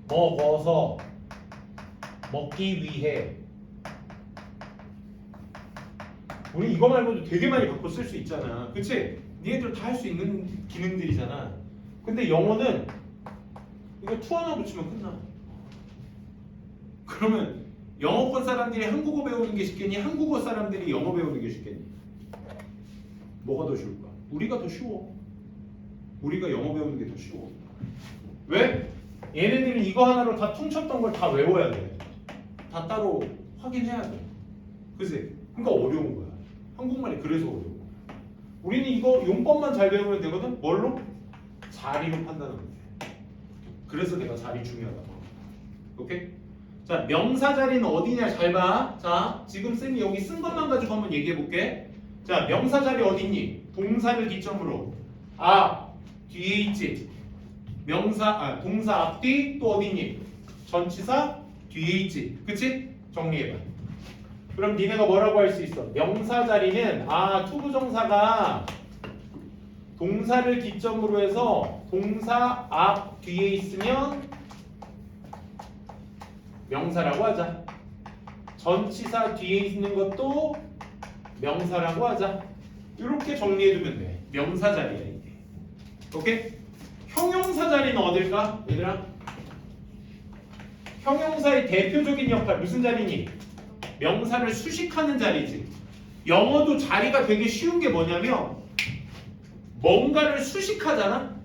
Speaker 1: 먹어서, 먹기 위해. 우리 이거 말고도 되게 많이 바꿔 쓸 수 있잖아. 그치? 니네들 다 할 수 있는 기능들이잖아. 근데 영어는 이거 투 하나 붙이면 끝나. 그러면 영어권 사람들이 한국어 배우는 게 쉽겠니? 한국어 사람들이 영어 배우는 게 쉽겠니? 뭐가 더 쉬울까? 우리가 더 쉬워. 우리가 영어 배우는 게 더 쉬워. 왜? 얘네들은 이거 하나로 다 퉁쳤던 걸 다 외워야 돼. 다 따로 확인해야 돼. 그치? 그러니까 어려운 거야. 한국말이 그래서 어려워. 우리는 이거 용법만 잘 배우면 되거든? 뭘로? 자리로 판단하면 돼. 그래서 내가 자리 중요하다고. 오케이? 자, 명사 자리는 어디냐 잘 봐. 자, 지금 쌤이 여기 쓴 것만 가지고 한번 얘기해 볼게. 자, 명사 자리 어디니? 동사를 기점으로 뒤에 있지. 동사 앞뒤 또 어디니? 전치사 뒤에 있지. 그치? 정리해봐. 그럼 니네가 뭐라고 할 수 있어? 명사 자리는 투부정사가 동사를 기점으로 해서 동사 앞 뒤에 있으면 명사라고 하자. 전치사 뒤에 있는 것도 명사라고 하자. 이렇게 정리해두면 돼. 명사 자리야 이게. 오케이? 형용사 자리는 어딜까? 얘들아? 형용사의 대표적인 역할 무슨 자리니? 명사를 수식하는 자리지. 영어도 자리가 되게 쉬운 게 뭐냐면 뭔가를 수식하잖아.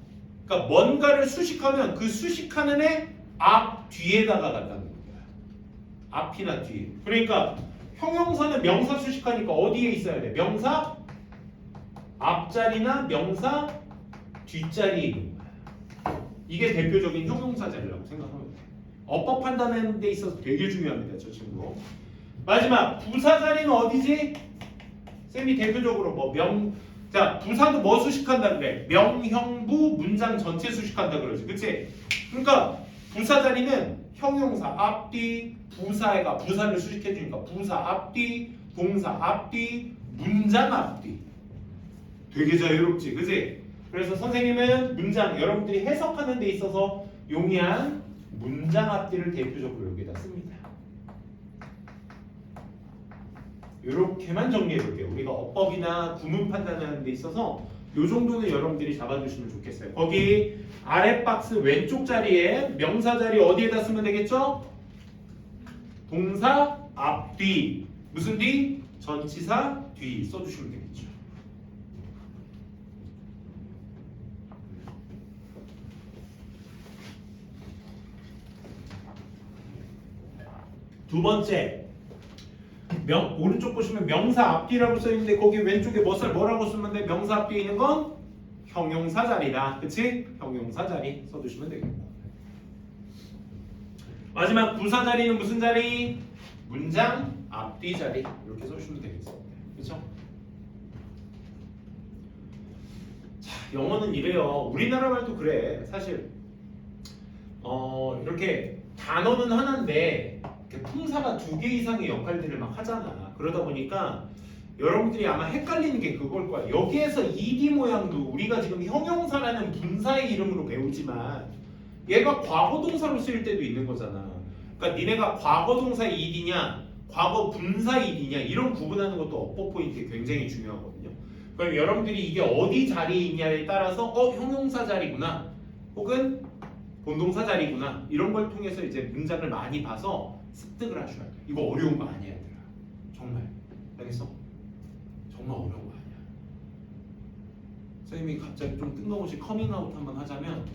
Speaker 1: 그러니까 뭔가를 수식하면 그 수식하는 애 앞 뒤에다가 갖다는 거야. 앞이나 뒤에. 그러니까 형용사는 명사 수식하니까 어디에 있어야 돼? 명사 앞자리나 명사 뒷자리에 있는 거야. 이게 대표적인 형용사 자리라고 생각하면 돼. 어법 판단하는 데 있어서 되게 중요합니다. 저 친구. 마지막 부사 자리는 어디지? 쌤이 대표적으로 자, 부사도 뭐 수식한다 그래? 명형부 문장 전체 수식한다 그러지. 그치? 그러니까 부사 자리는 형용사 앞뒤, 부사가 부사를 수식해 주니까 부사 앞뒤, 동사 앞뒤, 문장 앞뒤. 되게 자유롭지. 그치? 그래서 선생님은 문장 여러분들이 해석하는 데 있어서 용이한 문장 앞뒤를 대표적으로 여기다 씁니다. 이렇게만 정리해 볼게요. 우리가 어법이나 구문 판단하는 데 있어서 요 정도는 여러분들이 잡아주시면 좋겠어요. 거기 아래 박스 왼쪽 자리에 명사 자리 어디에다 쓰면 되겠죠? 동사 앞뒤. 무슨 뒤? 전치사 뒤 써주시면 되겠죠. 두 번째 오른쪽 보시면 명사 앞뒤라고 써 있는데 거기 왼쪽에 뭐라고 쓰면 돼? 명사 앞뒤에 있는 건 형용사 자리다. 그치? 형용사 자리 써두시면 되겠다. 마지막 부사 자리는 무슨 자리? 문장 앞뒤 자리 이렇게 써주시면 되겠죠. 그렇죠? 자, 영어는 이래요. 우리나라 말도 그래. 사실 이렇게 단어는 하나인데 이렇게 품사가 2개 이상의 역할들을 막 하잖아. 그러다 보니까 여러분들이 아마 헷갈리는 게 그걸 거야. 여기에서 ed 모양도 우리가 지금 형용사라는 분사의 이름으로 배우지만 얘가 과거 동사로 쓰일 때도 있는 거잖아. 그러니까 니네가 과거 동사 ed냐, 과거 분사 ed냐 이런 구분하는 것도 어법 포인트 굉장히 중요하거든요. 그럼 여러분들이 이게 어디 자리에 있냐에 따라서 형용사 자리구나, 혹은 본동사 자리구나 이런 걸 통해서 이제 문장을 많이 봐서 습득을 하셔야 돼. 이거 어려운 거 아니야, 얘들아. 정말. 알겠어? 정말 어려운 거 아니야. 선생님이 갑자기 좀 뜬금없이 커밍아웃 한번 하자면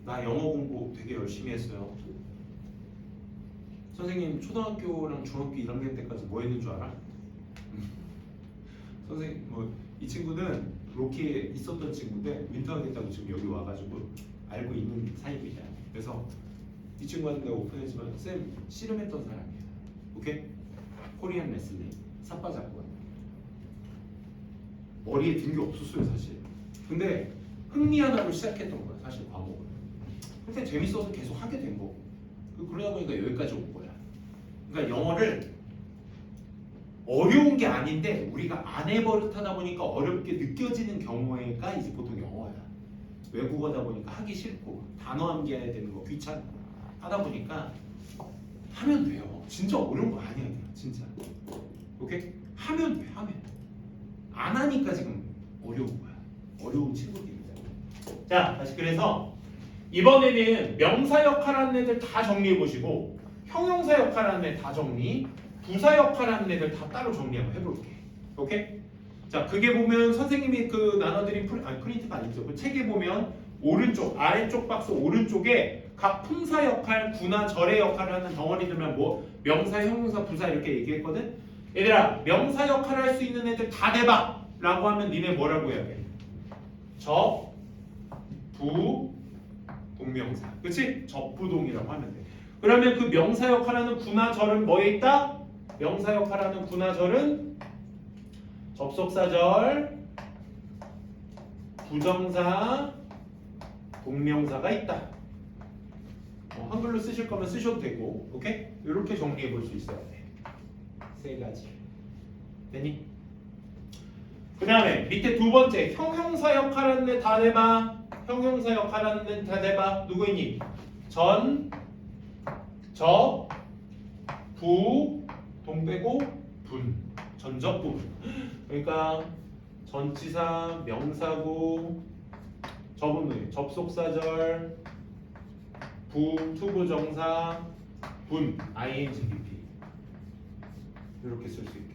Speaker 1: 나 영어 공부 되게 열심히 했어요. 선생님 초등학교랑 중학교 1학년 때까지 뭐 했는 줄 알아? 선생님 이 친구는 로키에 있었던 친구인데 윈터 하겠다고 지금 여기 와가지고 알고 있는 사이입니다. 그래서 이 친구한테 내가 오픈했지만 쌤 씨름했던 사람이야. 오케이? 코리안 레슬링 삿바 잡고 왔네. 머리에 든 게 없었어요 사실. 근데 흥미하다고 시작했던 거야 사실 과목을. 근데 재밌어서 계속 하게 된 거고. 그러다 보니까 여기까지 온 거야. 그러니까 영어를 어려운 게 아닌데 우리가 안 해버릇하다 보니까 어렵게 느껴지는 경우가 이제 보통 영어야. 외국어다 보니까 하기 싫고 단어 암기해야 되는 거 귀찮고 하다 보니까 하면 돼요. 진짜 어려운 거 아니야, 진짜. 오케이? 하면 돼, 하면. 안 하니까 지금 어려운 거야. 어려운 친구들입니다. 자, 다시 그래서 이번에는 명사 역할하는 애들 다 정리해 보시고 형용사 역할하는 애 다 정리, 부사 역할하는 애들 다 따로 정리 한번 해볼게. 오케이? 자, 그게 보면 선생님이 그 나눠드린 프린트가 아니죠. 그 책에 보면 오른쪽, 아래쪽 박스 오른쪽에 각 품사 역할, 구나 절의 역할을 하는 덩어리들만 뭐 명사, 형용사, 부사 이렇게 얘기했거든. 얘들아, 명사 역할을 할 수 있는 애들 다 대봐 라고 하면 니네 뭐라고 해야 돼? 적, 부, 동명사. 그치? 적부동이라고 하면 돼. 그러면 그 명사 역할하는 구나 절은 뭐에 있다? 명사 역할하는 구나 절은 접속사절, 부정사, 동명사가 있다. 한글로 쓰실 거면 쓰셔도 되고, 오케이? 이렇게 정리해 볼 수 있어야 돼. 세 가지. 되니? 그 다음에 밑에 두 번째 형용사 역할하는 애 다 대봐. 형용사 역할하는 애 다 대봐. 누구 있니? 전, 적, 부, 동 빼고 분. 전적 부분. 그러니까 전치사, 명사구, 저분 접속사절, 부, 투부정사, 분, INGBP 이렇게 쓸 수 있겠네.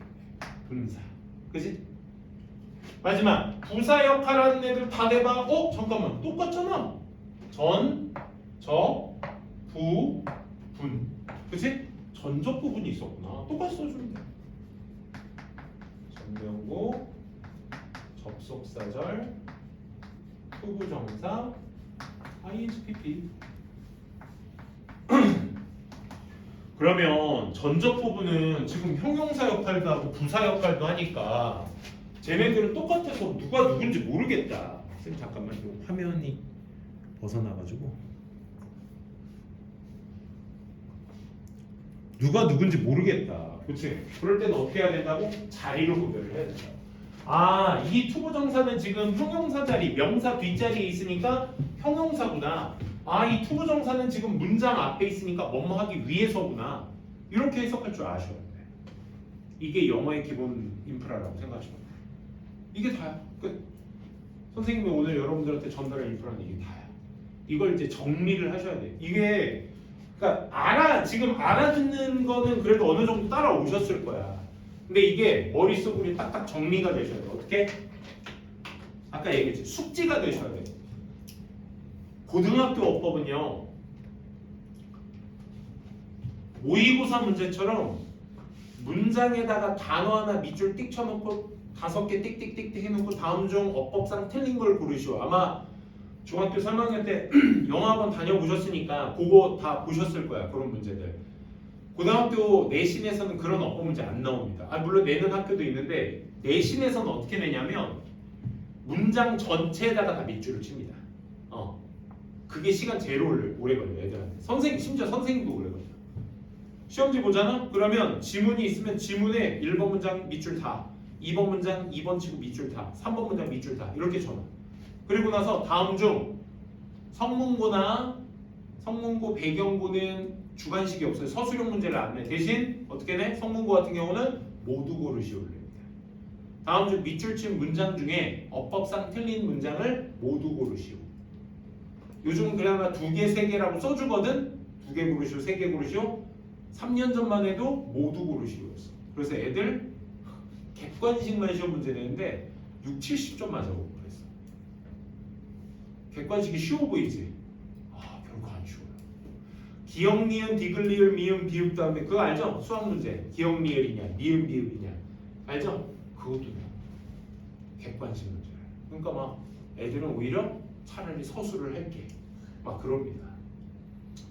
Speaker 1: 분사. 그지? 마지막 부사 역할하는 애들 다 대봐. 잠깐만 똑같잖아. 전, 적, 부, 분. 그치? 전적 부분이 있었구나. 똑같이 써주면 돼. 전명구, 접속사절, 투부정사, INGPP. 그러면 전적 부분은 지금 형용사 역할도 하고 부사 역할도 하니까 쟤네들은 똑같아서 누가 누군지 모르겠다. 쌤 잠깐만 요 화면이 벗어나가지고 누가 누군지 모르겠다. 그치? 그럴 때는 어떻게 해야 된다고? 자리로 구별을 해야 된다. 이 투부정사는 지금 형용사 자리, 명사 뒷자리에 있으니까 형용사구나. 이 투부정사는 지금 문장 앞에 있으니까 뭐뭐 하기 위해서구나. 이렇게 해석할 줄 아셔야 돼. 이게 영어의 기본 인프라라고 생각하시면 돼. 이게 다야. 끝. 선생님이 오늘 여러분들한테 전달할 인프라는 이게 다야. 이걸 이제 정리를 하셔야 돼. 이게 그러니까 지금 알아듣는 거는 그래도 어느 정도 따라오셨을 거야. 근데 이게 머릿속으로 딱딱 정리가 되셔야 돼. 어떻게? 아까 얘기했지. 숙지가 되셔야 돼. 고등학교 어법은요. 모의고사 문제처럼 문장에다가 단어 하나 밑줄 띡 쳐놓고 5개 띡띡띡띡 해놓고 다음 중 어법상 틀린 걸 고르시오. 아마 중학교 3학년 때 영어학원 다녀보셨으니까 그거 다 보셨을 거야. 그런 문제들. 고등학교 내신에서는 그런 어법 문제 안 나옵니다. 물론 내는 학교도 있는데 내신에서는 어떻게 내냐면 문장 전체에다가 다 밑줄을 칩니다. 그게 시간 제일 오래 걸려요. 애들한테. 심지어 선생님도 오래 걸려요. 시험지 보잖아? 그러면 지문이 있으면 지문에 1번 문장 밑줄 다, 2번 문장 2번 치고 밑줄 다, 3번 문장 밑줄 다 이렇게 쳐놔. 그리고 나서 다음 중 성문고 배경고는 주관식이 없어요. 서술형 문제를 안 내. 대신 어떻게 내? 성문고 같은 경우는 모두 고르시오. 다음 중 밑줄 친 문장 중에 어법상 틀린 문장을 모두 고르시오. 요즘은 그나마 2개, 3개라고 써주거든. 2개 고르시오, 3개 고르시오. 3년 전만 해도 모두 고르시오였어. 그래서 애들 객관식만 시험 문제 내는데 6, 70점 맞아보고 그랬어. 객관식이 쉬워 보이지? 별거 안 쉬워요. 기역, 니은, 디귿, 미음, 비읍 다음에 그거 알죠? 수학 문제. 기역, 니을이냐, 미음, 비읍이냐. 알죠? 그것도 객관식 문제. 그러니까 막 애들은 오히려 차라리 서술을 할게. 막 그럽니다.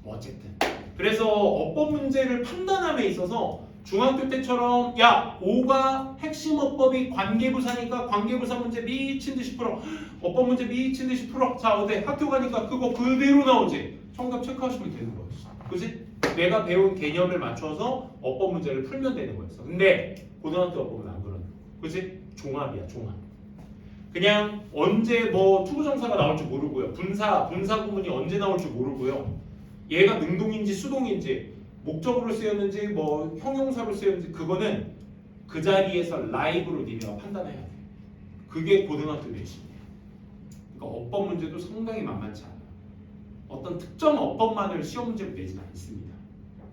Speaker 1: 어쨌든. 그래서 어법 문제를 판단함에 있어서 중학교 때처럼 야 5가 핵심 어법이 관계부사니까 관계부사 문제 미친 듯이 풀어. 어법 문제 미친 듯이 풀어. 자 어때? 학교 가니까 그거 그대로 나오지. 정답 체크하시면 되는 거였어. 그지? 내가 배운 개념을 맞춰서 어법 문제를 풀면 되는 거였어. 근데 고등학교 어법은 안 그러네. 그지? 종합이야 종합. 그냥 언제 뭐 투부정사가 나올지 모르고요. 분사 구문이 언제 나올지 모르고요. 얘가 능동인지 수동인지 목적으로 쓰였는지 뭐 형용사로 쓰였는지 그거는 그 자리에서 라이브로 니네가 판단해야 돼. 그게 고등학교 내신이야. 그러니까 어법 문제도 상당히 만만치 않아. 어떤 특정 어법만을 시험 문제로 내지는 않습니다.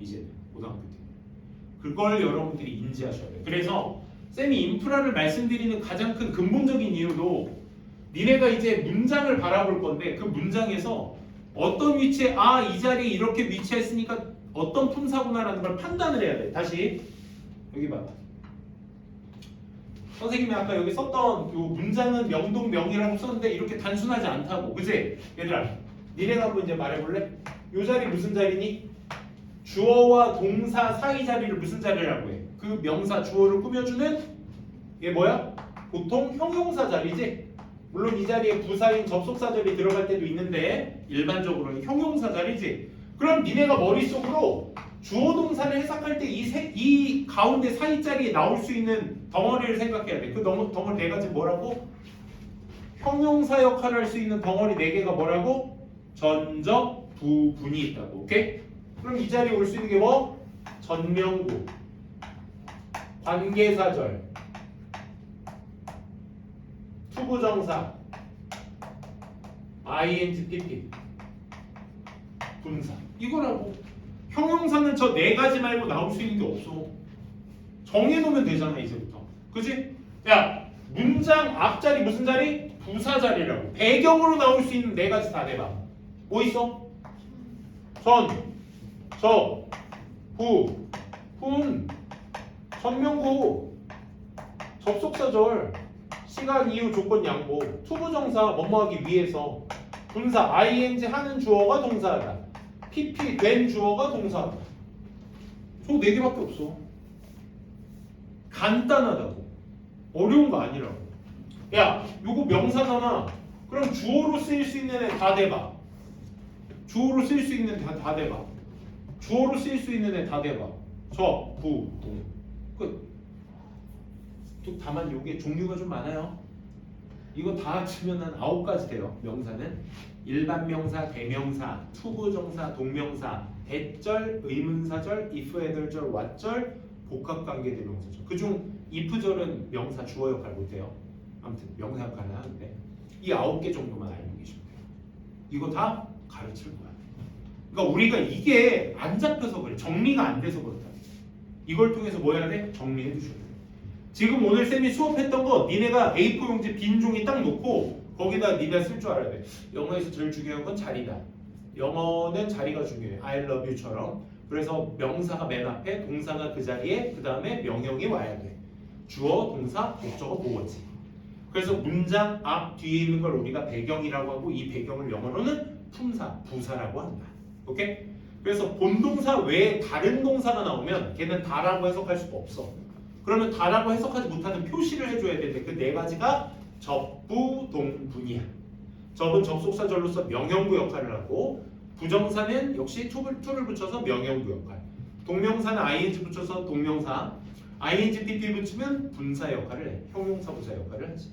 Speaker 1: 이제는 고등학교 때. 그걸 여러분들이 인지하셔야 돼요. 그래서 쌤이 인프라를 말씀드리는 가장 큰 근본적인 이유도 니네가 이제 문장을 바라볼 건데 그 문장에서 어떤 위치에 이 자리에 이렇게 위치했으니까 어떤 품사구나라는 걸 판단을 해야 돼. 다시 여기 봐. 선생님이 아까 여기 썼던 요 문장은 명동 명이라고 썼는데 이렇게 단순하지 않다고. 그치? 얘들아 니네가 한번 이제 말해볼래? 요 자리 무슨 자리니? 주어와 동사 사이 자리를 무슨 자리라고 해? 그 명사 주어를 꾸며주는 이게 뭐야? 보통 형용사 자리지? 물론 이 자리에 부사인 접속사절이 들어갈 때도 있는데 일반적으로는 형용사 자리지? 그럼 니네가 머릿속으로 주어 동사를 해석할 때 이 가운데 사이 자리에 나올 수 있는 덩어리를 생각해야 돼. 그 덩어리 네 가지 뭐라고? 형용사 역할을 할 수 있는 덩어리 4개가 뭐라고? 전적, 부, 분이 있다고. 오케이? 그럼 이 자리에 올 수 있는 게 뭐? 전명구, 관계사절, 투부정사, ing, pp, 분사. 이거라고. 형용사는 저 4가지 말고 나올 수 있는 게 없어. 정해놓으면 되잖아 이제부터. 그치? 야 문장 앞자리 무슨 자리? 부사 자리라고. 배경으로 나올 수 있는 4가지 다 내봐. 뭐 있어? 전, 적, 부, 분, 전명구, 접속사절, 시간, 이유, 조건, 양보, 투부정사, 뭐뭐하기 위해서, 분사, ing 하는 주어가 동사하다, pp 된 주어가 동사하다. 저 4개밖에 없어. 간단하다고. 어려운 거 아니라고. 야, 요거 명사잖아. 그럼 주어로 쓰일 수 있는 애 다 대봐. 주어로 쓰일 수 있는 애 다 대봐. 주어로 쓰일 수 있는 애 다 대봐. 적, 부, 동. 끝. 또 다만 요게 종류가 좀 많아요. 이거 다 합치면 한 9가지 돼요. 명사는 일반 명사, 대명사, 투부정사, 동명사, 대절, 의문사절, if, 애들절, what절, 복합관계 대명사절. 그중 if절은 명사 주어 역할 못해요. 아무튼 명사 역할은 하는데 이 9개 정도만 알고 계시면 돼요. 이거 다 가르칠 거야. 그러니까 우리가 이게 안 잡혀서 그래. 정리가 안 돼서 그렇다. 이걸 통해서 뭐 해야 돼? 정리해 주셔야 돼. 지금 오늘 쌤이 수업했던 거 니네가 A4 용지 빈 종이 딱 놓고 거기다 니네가 쓸 줄 알아야 돼. 영어에서 제일 중요한 건 자리다. 영어는 자리가 중요해. I love you처럼. 그래서 명사가 맨 앞에, 동사가 그 자리에, 그 다음에 명형이 와야 돼. 주어, 동사, 목적어, 보어지. 그래서 문장 앞 뒤에 있는 걸 우리가 배경이라고 하고 이 배경을 영어로는 품사, 부사라고 한다. 오케이? 그래서 본동사 외에 다른 동사가 나오면 걔는 다라고 해석할 수가 없어. 그러면 다라고 해석하지 못하는 표시를 해줘야 되는데 그 네 가지가 접부, 동분이야. 접은 접속사절로서 명형부 역할을 하고 부정사는 역시 to를 붙여서 명형부 역할. 동명사는 ing 붙여서 동명사. ing pp 붙이면 분사 역할을 해. 형용사 부사 역할을 하지.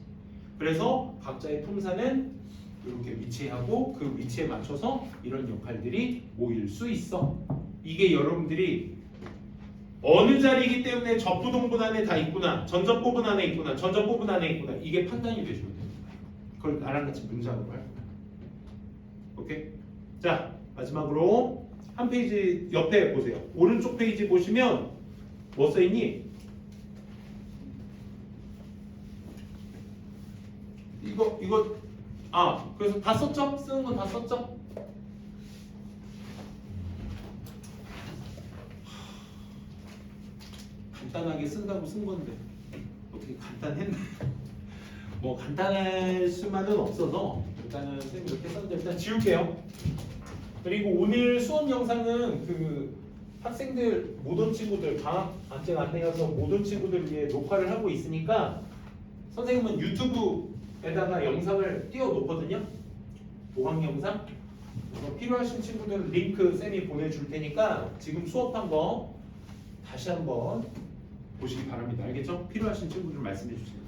Speaker 1: 그래서 각자의 품사는 이렇게 위치하고 그 위치에 맞춰서 이런 역할들이 모일 수 있어. 이게 여러분들이 어느 자리이기 때문에 접부동분 안에 다 있구나, 전접부분 안에 있구나, 전접부분 안에 있구나, 이게 판단이 되시면 됩니다. 그걸 나랑 같이 문장으로 할 거야. 오케이? 자, 마지막으로 한 페이지 옆에 보세요. 오른쪽 페이지 보시면 뭐 써있니? 이거 그래서 다 썼죠? 쓰는 건 다 썼죠? 간단하게 쓴다고 쓴 건데 어떻게 간단했나? 뭐 간단할 수만은 없어서 일단은 쌤이 이렇게 썼는데 일단 지울게요. 그리고 오늘 수업 영상은 그 학생들 못 온 친구들 방학 안정 안내여서 못 온 친구들 위해 녹화를 하고 있으니까 선생님은 유튜브에다가 영상을 띄워놓거든요. 보강 영상. 그래서 필요하신 친구들은 링크 쌤이 보내줄 테니까 지금 수업한 거 다시 한번 보시기 바랍니다. 알겠죠? 필요하신 친구들 말씀해 주세요.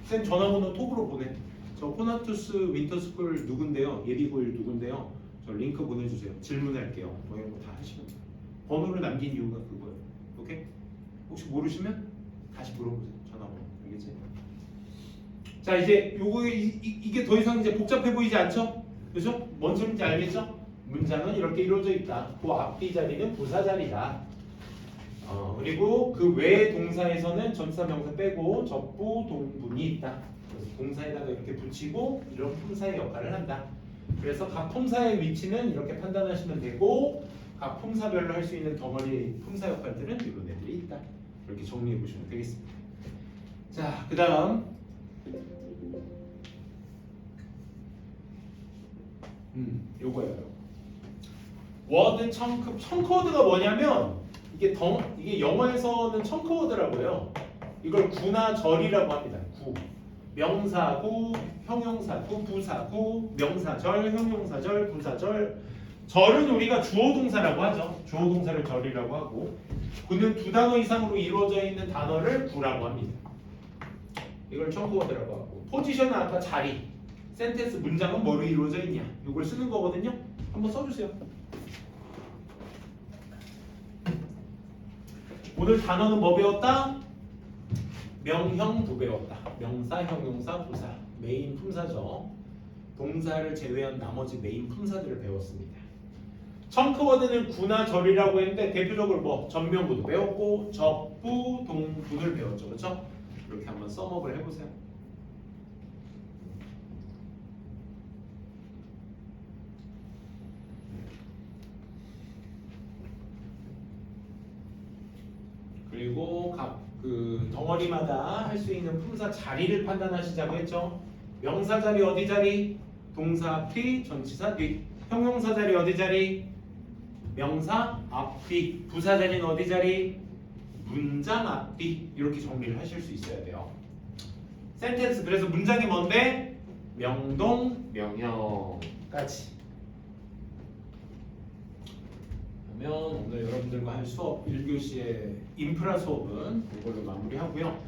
Speaker 1: 쌤 전화번호 톡으로 보내. 저 포나투스 윈터스쿨 누군데요? 예비고일 누군데요? 저 링크 보내주세요. 질문할게요. 뭐 이런 거 다 하시면 돼요. 번호를 남긴 이유가 그거예요. 오케이? 혹시 모르시면 다시 물어보세요. 전화번호. 알겠지? 자, 이제 요거 이게 더 이상 이제 복잡해 보이지 않죠? 그죠? 뭔 소리인지 알겠죠? 문장은 이렇게 이루어져 있다. 그 앞뒤 자리는 부사 자리다. 그리고 그 외의 동사에서는 전치사 명사 빼고 접부 동분이 있다. 그래서 동사에다가 이렇게 붙이고 이런 품사의 역할을 한다. 그래서 각 품사의 위치는 이렇게 판단하시면 되고 각 품사별로 할 수 있는 덩어리 품사 역할들은 이런 애들이 있다. 이렇게 정리해 보시면 되겠습니다. 자, 그 다음 요거예요. 워드 청크워드가 뭐냐면 이게 영어에서는 청크워드라고 해요. 이걸 구나 절이라고 합니다. 구. 명사구, 형용사구, 부사구, 명사절, 형용사절, 부사절. 절은 우리가 주어동사라고 하죠. 주어동사를 절이라고 하고 구는 두 단어 이상으로 이루어져 있는 단어를 구라고 합니다. 이걸 청크워드라고 하고 포지션은 아까 자리, 센텐스 문장은 뭐로 이루어져 있냐 이걸 쓰는 거거든요. 한번 써주세요. 오늘 단어는 뭐 배웠다? 명형부 배웠다. 명사, 형용사, 부사. 메인 품사죠. 동사를 제외한 나머지 메인 품사들을 배웠습니다. 청크워드는 구나 절이라고 했는데 대표적으로 뭐 전명구도 배웠고 접부, 동분을 배웠죠. 그렇죠? 이렇게 한번 썸업을 해보세요. 그리고 각 그 덩어리마다 할 수 있는 품사 자리를 판단하시자고 했죠. 명사 자리 어디 자리? 동사 앞뒤, 전치사 뒤. 형용사 자리 어디 자리? 명사 앞뒤. 부사 자리는 어디 자리? 문장 앞뒤. 이렇게 정리를 하실 수 있어야 돼요. 센텐스. 그래서 문장이 뭔데? 명동, 명형까지. 그러면 오늘 여러분들과 할 수업 1교시의 인프라 수업은 이걸로 마무리하고요.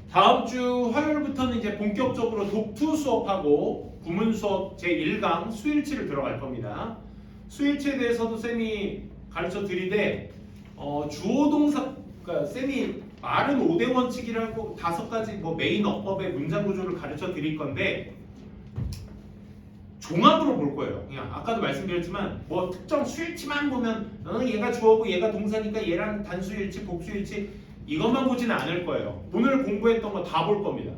Speaker 1: 다음 주 화요일부터는 이제 본격적으로 독투 수업하고 구문 수업 제1강 수일치를 들어갈 겁니다. 수일치에 대해서도 쌤이 가르쳐 드리되 주어 동사 그러니까 쌤이 말은 5대 원칙이라고 5가지 뭐 메인 어법의 문장 구조를 가르쳐 드릴 건데 종합으로 볼 거예요. 그냥 아까도 말씀드렸지만 뭐 특정 수일치만 보면 얘가 주어고 얘가 동사니까 얘랑 단수일치, 복수일치 이것만 보지는 않을 거예요. 오늘 공부했던 거 다 볼 겁니다.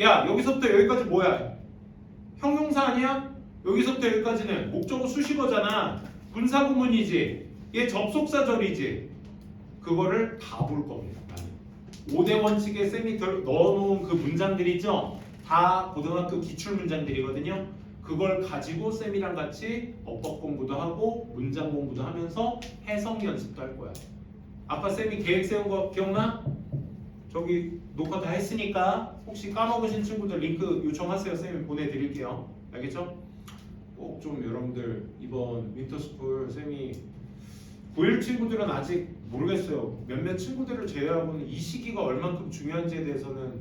Speaker 1: 야 여기서부터 여기까지 뭐야? 형용사 아니야? 여기서부터 여기까지는 목적어 수식어잖아. 분사구문이지. 얘 접속사절이지. 그거를 다 볼 겁니다. 5대 원칙에 쌤이 넣어놓은 그 문장들 있죠? 다 고등학교 기출 문장들이거든요. 그걸 가지고 쌤이랑 같이 어법 공부도 하고 문장 공부도 하면서 해석 연습도 할 거야. 아까 쌤이 계획 세운 거 기억나? 저기 녹화 다 했으니까 혹시 까먹으신 친구들 링크 요청하세요. 쌤이 보내드릴게요. 알겠죠? 꼭 좀 여러분들 이번 윈터스쿨 쌤이 9일 친구들은 아직 모르겠어요. 몇몇 친구들을 제외하고는 이 시기가 얼만큼 중요한지에 대해서는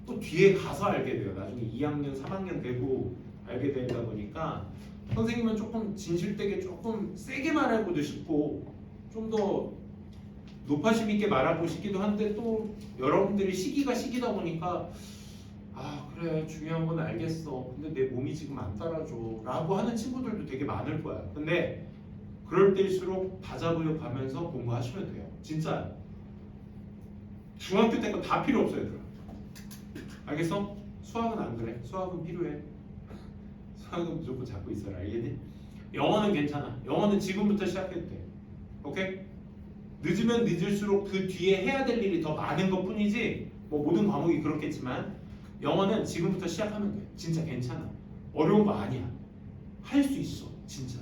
Speaker 1: 또 뒤에 가서 알게 돼요. 나중에 2학년, 3학년 되고 알게 되다 보니까 선생님은 조금 진실되게 조금 세게 말하고도 싶고 좀 더 높아심 있게 말하고 싶기도 한데 또 여러분들이 시기가 시기다 보니까 아 그래 중요한 건 알겠어. 근데 내 몸이 지금 안 따라줘 라고 하는 친구들도 되게 많을 거야. 근데 그럴 때일수록 다잡으려 가면서 공부하시면 돼요. 진짜 중학교 때 거 다 필요 없어요. 얘들아. 알겠어? 수학은 안 그래. 수학은 필요해. 수학은 무조건 잡고 있어라. 알겠니? 영어는 괜찮아. 영어는 지금부터 시작해도 돼. 오케이? 늦으면 늦을수록 그 뒤에 해야 될 일이 더 많은 것 뿐이지 뭐 모든 과목이 그렇겠지만 영어는 지금부터 시작하면 돼. 진짜 괜찮아. 어려운 거 아니야. 할 수 있어. 진짜.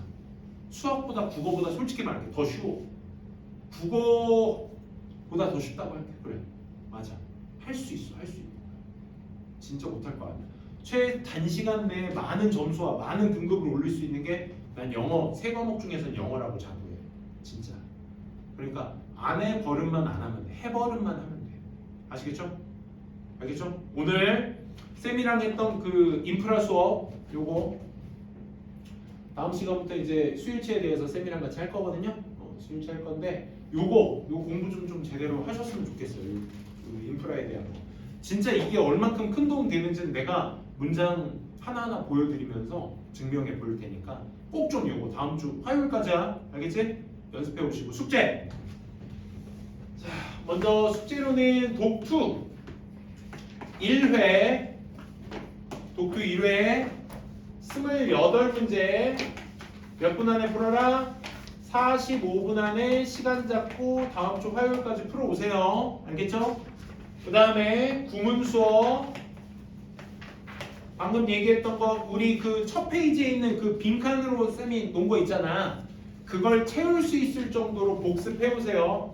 Speaker 1: 수학보다 국어보다 솔직히 말할게 더 쉬워. 국어보다 더 쉽다고 할게. 그래. 맞아. 할 수 있어. 할 수 있어. 진짜 못할 거 아니야. 최단시간 내에 많은 점수와 많은 등급을 올릴 수 있는 게 난 영어 3과목 중에서는 영어라고 자부해. 진짜. 그러니까 안 해 버릇만 안 하면 돼. 해 버릇만 하면 돼. 아시겠죠? 알겠죠? 오늘 쌤이랑 했던 그 인프라 수업 요거 다음 시간부터 이제 수일치에 대해서 쌤이랑 같이 할 거거든요. 수일치 할 건데 요 공부 좀 제대로 하셨으면 좋겠어요. 요 인프라에 대한 거. 진짜 이게 얼만큼 큰 도움 되는지는 내가 문장 하나하나 보여드리면서 증명해 볼 테니까 꼭 좀 요거 다음 주 화요일까지야. 알겠지? 연습해 오시고 숙제. 자, 먼저 숙제로는 독투 1회 독투 1회 28문제 몇 분 안에 풀어라? 45분 안에 시간 잡고 다음 주 화요일까지 풀어오세요. 알겠죠? 그 다음에 구문 수업 방금 얘기했던 거 우리 그 첫 페이지에 있는 그 빈칸으로 쌤이 놓은 거 있잖아. 그걸 채울 수 있을 정도로 복습해보세요.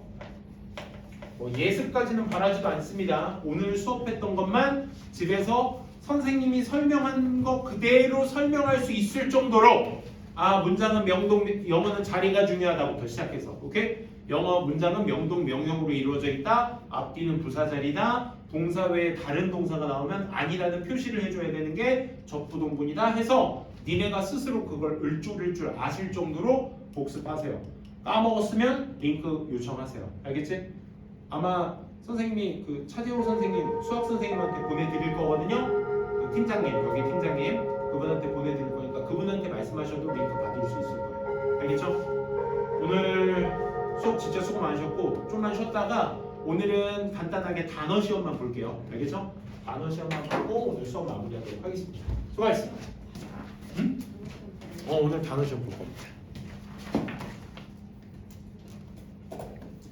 Speaker 1: 뭐 예습까지는 바라지도 않습니다. 오늘 수업했던 것만 집에서 선생님이 설명한 거 그대로 설명할 수 있을 정도로 아 문장은 명동 영어는 자리가 중요하다부터 시작해서 오케이? 영어 문장은 명동 명령으로 이루어져 있다. 앞뒤는 부사자리다. 동사 외에 다른 동사가 나오면 아니라는 표시를 해줘야 되는 게 적부동분이다 해서 니네가 스스로 그걸 을줄 아실 정도로 복습하세요. 까먹었으면 링크 요청하세요. 알겠지? 아마 선생님이 그 차재호 선생님 수학 선생님한테 보내드릴 거거든요. 그 팀장님 여기 팀장님 그분한테 보내드릴 거니까 그분한테 말씀하셔도 링크 받을 수 있을 거예요. 알겠죠? 오늘 수업 진짜 수고 많으셨고 좀만 쉬었다가 오늘은 간단하게 단어 시험만 볼게요. 알겠죠? 단어 시험만 보고 오늘 수업 마무리하도록 하겠습니다. 수고하셨습니다. 응? 오늘 단어 시험 볼 겁니다.